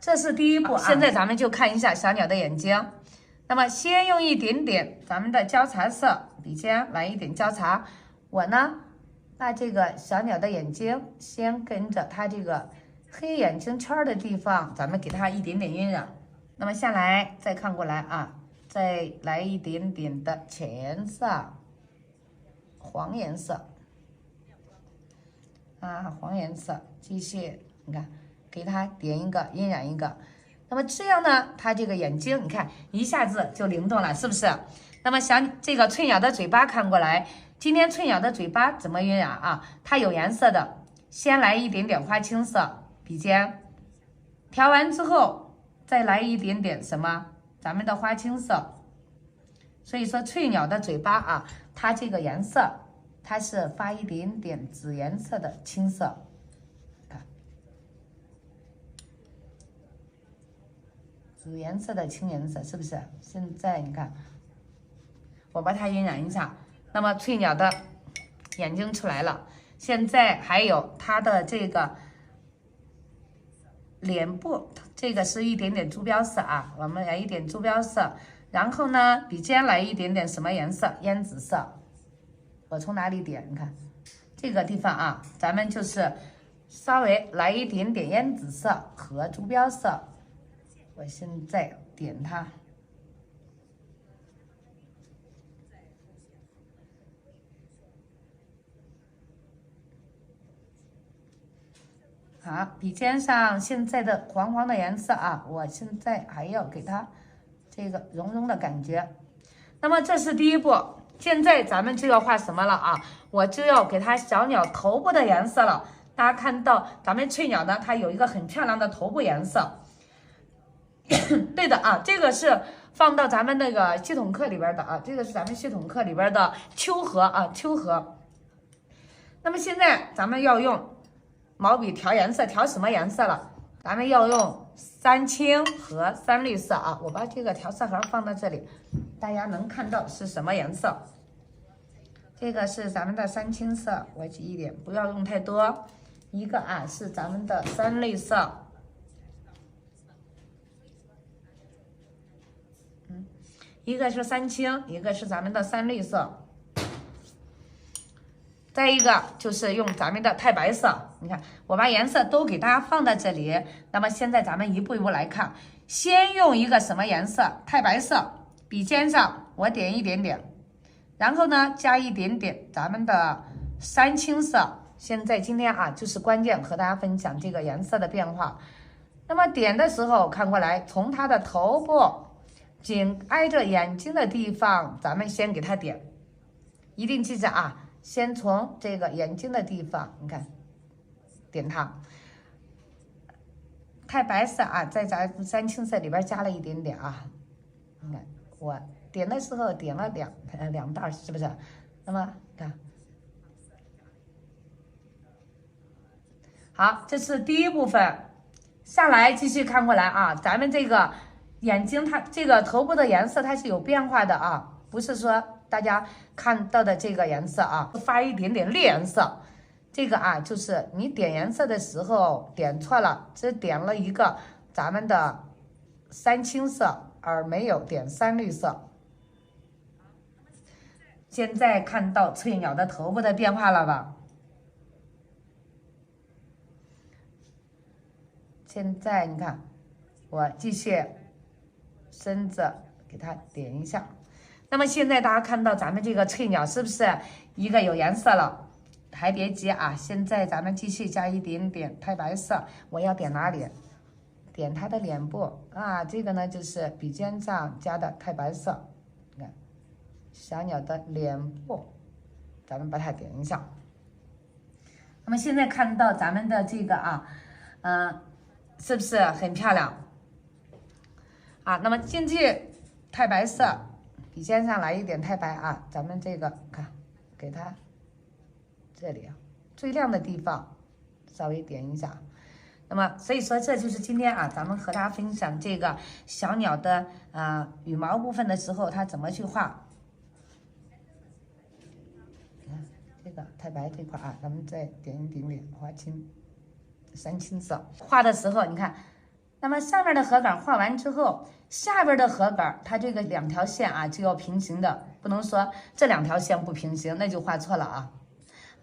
这是第一步啊。现在咱们就看一下小鸟的眼睛。那么先用一点点咱们的交叉色，笔尖来一点交叉。我呢，把这个小鸟的眼睛先跟着它这个黑眼睛圈的地方，咱们给它一点点晕染。那么下来再看过来啊，再来一点点的浅颜色，黄颜色啊，黄颜色，继续你看，给它点一个晕染一个。那么这样呢，它这个眼睛你看一下子就灵动了，是不是？那么这个翠鸟的嘴巴看过来，今天翠鸟的嘴巴怎么晕染啊？它有颜色的，先来一点点花青色，笔尖调完之后再来一点点什么？咱们的花青色。所以说翠鸟的嘴巴啊，它这个颜色它是发一点点紫颜色的青色。紫颜色的青颜色，是不是？现在你看，我把它晕染一下，那么翠鸟的眼睛出来了。现在还有它的这个脸部，这个是一点点朱标色啊，我们来一点朱标色。然后呢，笔尖来一点点什么颜色？烟紫色。我从哪里点？你看这个地方啊，咱们就是稍微来一点点烟紫色和朱标色。我现在点它，好，笔尖上现在的黄黄的颜色啊，我现在还要给它这个绒绒的感觉。那么这是第一步，现在咱们就要画什么了啊？我就要给它小鸟头部的颜色了。大家看到咱们翠鸟呢，它有一个很漂亮的头部颜色。对的啊，这个是放到咱们那个系统课里边的啊，这个是咱们系统课里边的秋荷啊，秋荷。那么现在咱们要用毛笔调颜色，调什么颜色了？咱们要用三青和三绿色啊。我把这个调色盒放到这里，大家能看到是什么颜色？这个是咱们的三青色，我挤一点，不要用太多。一个啊是咱们的三绿色。一个是三青，一个是咱们的三绿色，再一个就是用咱们的太白色。你看，我把颜色都给大家放在这里。那么现在咱们一步一步来看，先用一个什么颜色？太白色，笔尖上我点一点点，然后呢加一点点咱们的三青色。现在今天啊就是关键，和大家分享这个颜色的变化。那么点的时候看过来，从它的头部紧挨着眼睛的地方，咱们先给它点，一定记着啊，先从这个眼睛的地方，你看点它。太白色啊，在咱三青色里边加了一点点啊。你看我点的时候点了两袋，是不是？那么看，好，这是第一部分。下来继续看过来啊，咱们这个眼睛它这个头部的颜色它是有变化的啊，不是说大家看到的这个颜色啊，发一点点绿颜色。这个啊，就是你点颜色的时候点错了，只点了一个咱们的三青色，而没有点三绿色。现在看到翠鸟的头部的变化了吧？现在你看，我继续身子给它点一下。那么现在大家看到咱们这个翠鸟是不是一个有颜色了？还别急啊，现在咱们继续加一点点太白色。我要点哪里？点它的脸部啊，这个呢就是鼻尖上加的太白色。你看，小鸟的脸部，咱们把它点一下。那么现在看到咱们的这个啊，是不是很漂亮？啊，那么进去太白色，笔尖上来一点太白啊，咱们这个看，给它这里啊最亮的地方稍微点一下。那么所以说这就是今天啊，咱们和大家分享这个小鸟的羽毛部分的时候，它怎么去画。你看这个太白这块啊，咱们再点一点点花青。三青色画的时候，你看，那么上面的核杆画完之后，下边的核杆它这个两条线啊就要平行的，不能说这两条线不平行，那就画错了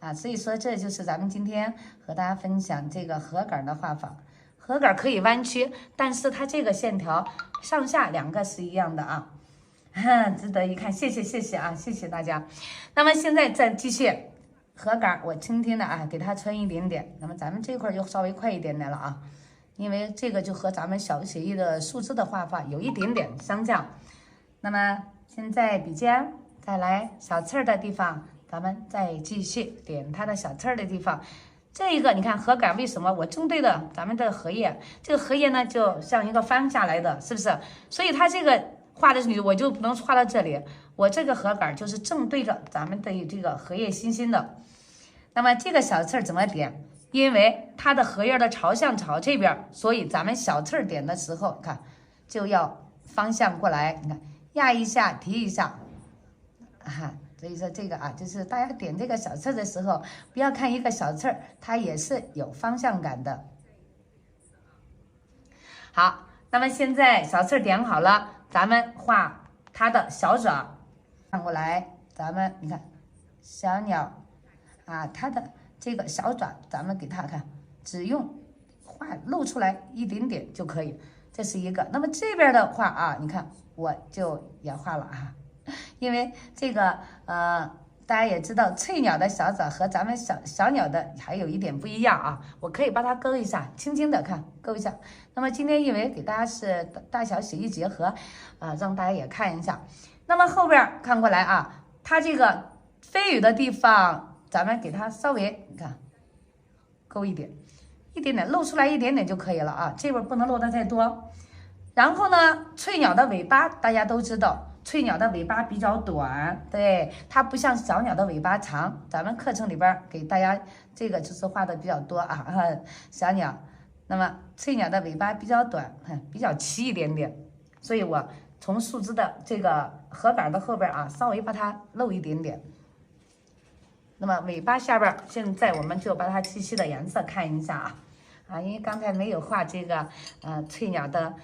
啊。所以说这就是咱们今天和大家分享这个核杆的画法。核杆可以弯曲，但是它这个线条上下两个是一样的啊，值得一看。谢谢啊，谢谢大家。那么现在再继续。核杆我轻轻的啊，给它穿一点点。那么咱们这块就稍微快一点点了啊，因为这个就和咱们小写意的树枝的画法有一点点相像。那么现在笔尖再来小刺儿的地方，咱们再继续点它的小刺儿的地方。这一个你看核杆为什么我正对的咱们的荷叶，这个荷叶呢就像一个翻下来的，是不是？所以它这个画的时候我就不能画到这里，我这个核杆就是正对着咱们的这个荷叶欣欣的。那么这个小刺儿怎么点？因为它的荷叶的朝向朝这边，所以咱们小刺儿点的时候，看就要方向过来，你看压一下提一下，所以说这个啊，就是大家点这个小刺儿的时候，不要看一个小刺儿，它也是有方向感的。好，那么现在小刺儿点好了，咱们画它的小爪，看过来，咱们你看小鸟。它的这个小爪，咱们给它看，只用画露出来一点点就可以，这是一个。那么这边的话啊，你看我就也画了因为这个大家也知道翠鸟的小爪和咱们小鸟的还有一点不一样啊，我可以把它勾一下，轻轻的看勾一下。那么今天因为给大家是大小写意结合让大家也看一下。那么后边看过来啊，它这个飞羽的地方。咱们给它稍微你看勾一点点露出来一点点就可以了啊，这边不能露的太多。然后呢，翠鸟的尾巴大家都知道，翠鸟的尾巴比较短，对，它不像小鸟的尾巴长。咱们课程里边给大家这个就是画的比较多小鸟。那么翠鸟的尾巴比较短，比较齐一点点，所以我从树枝的这个核杆的后边稍微把它露一点点。那么尾巴下边，现在我们就把它细细的颜色看一下因为刚才没有画这个翠鸟的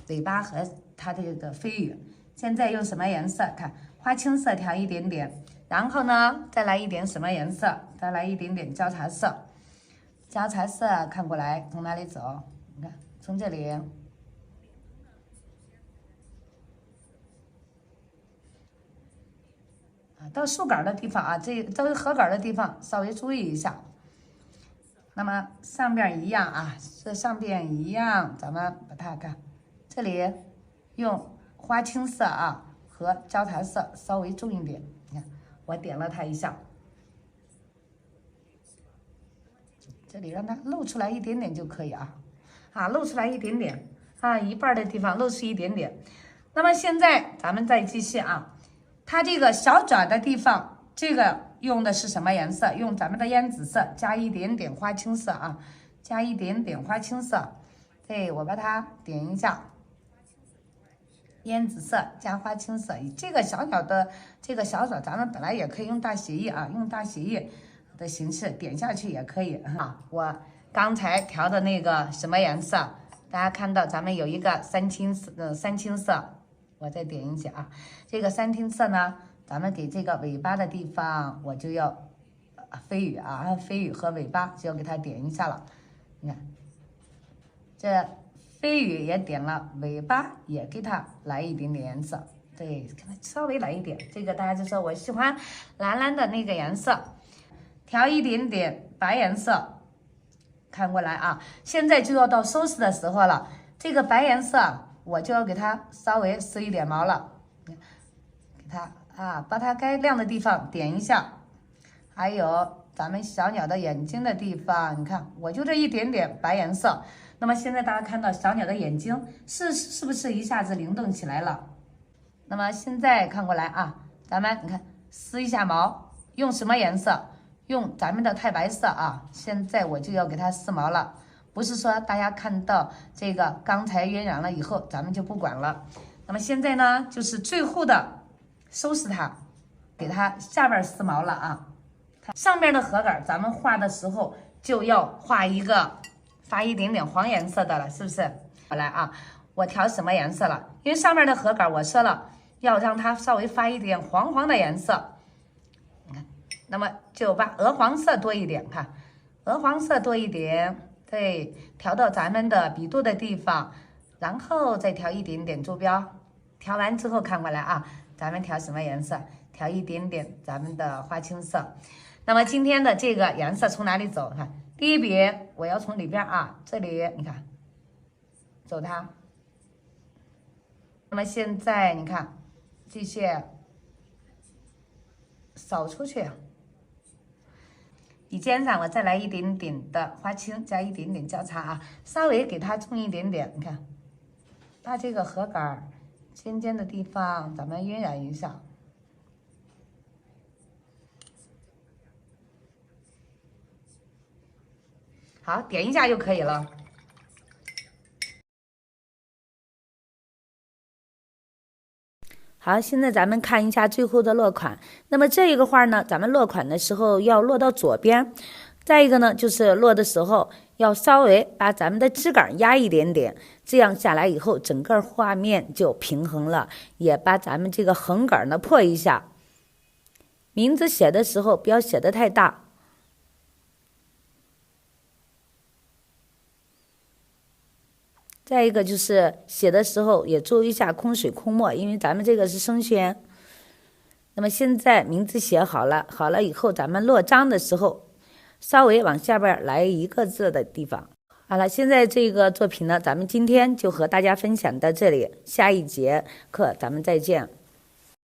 尾巴和它的这个飞羽，现在用什么颜色？看花青色调一点点，然后呢再来一点什么颜色？再来一点点焦茶色。焦茶色看过来从哪里走？你看从这里。到树杆的地方这都是核杆的地方，稍微注意一下。那么上边一样这上边一样，咱们把它看，这里用花青色和焦茶色稍微重一点。你看，我点了它一下。这里让它露出来一点点就可以啊，露出来一点点啊，一半的地方露出一点点。那么现在咱们再继续啊，它这个小爪的地方，这个用的是什么颜色？用咱们的烟紫色加一点点花青色啊，加一点点花青色。对，我把它点一下，烟紫色加花青色。这个小小的这个小爪，咱们本来也可以用大协议啊，用大协议的形式点下去也可以啊。我刚才调的那个什么颜色？大家看到咱们有一个三青色，我再点一下啊。这个三青色呢，咱们给这个尾巴的地方，我就要飞羽啊，飞羽和尾巴就要给它点一下了。你看，这飞羽也点了，尾巴也给它来一点点颜色。对，给它稍微来一点。这个大家就说我喜欢蓝蓝的那个颜色，调一点点白颜色。看过来啊，现在就要到收拾的时候了。这个白颜色我就要给它稍微撕一点毛了，给它把它该亮的地方点一下，还有咱们小鸟的眼睛的地方，你看我就这一点点白颜色。那么现在大家看到小鸟的眼睛是不是一下子灵动起来了？那么现在看过来啊，咱们你看撕一下毛，用什么颜色？用咱们的太白色啊，现在我就要给它撕毛了，不是说大家看到这个刚才晕染了以后，咱们就不管了。那么现在呢，就是最后的收拾它，给它下边撕毛了啊。上面的盒杆咱们画的时候就要画一个发一点点黄颜色的了，是不是？好来啊，我调什么颜色了？因为上面的盒杆我说了要让它稍微发一点黄黄的颜色。那么就把鹅黄色多一点，看鹅黄色多一点，对，调到咱们的笔肚的地方，然后再调一点点坐标。调完之后看过来啊，咱们调什么颜色？调一点点咱们的花青色。那么今天的这个颜色从哪里走？看第一笔我要从里边啊，这里你看走它。那么现在你看继续扫出去。笔尖上我再来一点点的花青，加一点点交叉啊，稍微给它重一点点。你看，把这个盒杆尖尖的地方咱们晕染一下。好，点一下就可以了。好，现在咱们看一下最后的落款。那么这一个画呢，咱们落款的时候要落到左边。再一个呢，就是落的时候要稍微把咱们的枝杆压一点点，这样下来以后，整个画面就平衡了。也把咱们这个横杆呢破一下。名字写的时候不要写得太大。再一个就是写的时候也注意一下空水空墨，因为咱们这个是生宣。那么现在名字写好了，好了以后咱们落章的时候，稍微往下边来一个字的地方。好了，现在这个作品呢，咱们今天就和大家分享到这里，下一节课咱们再见。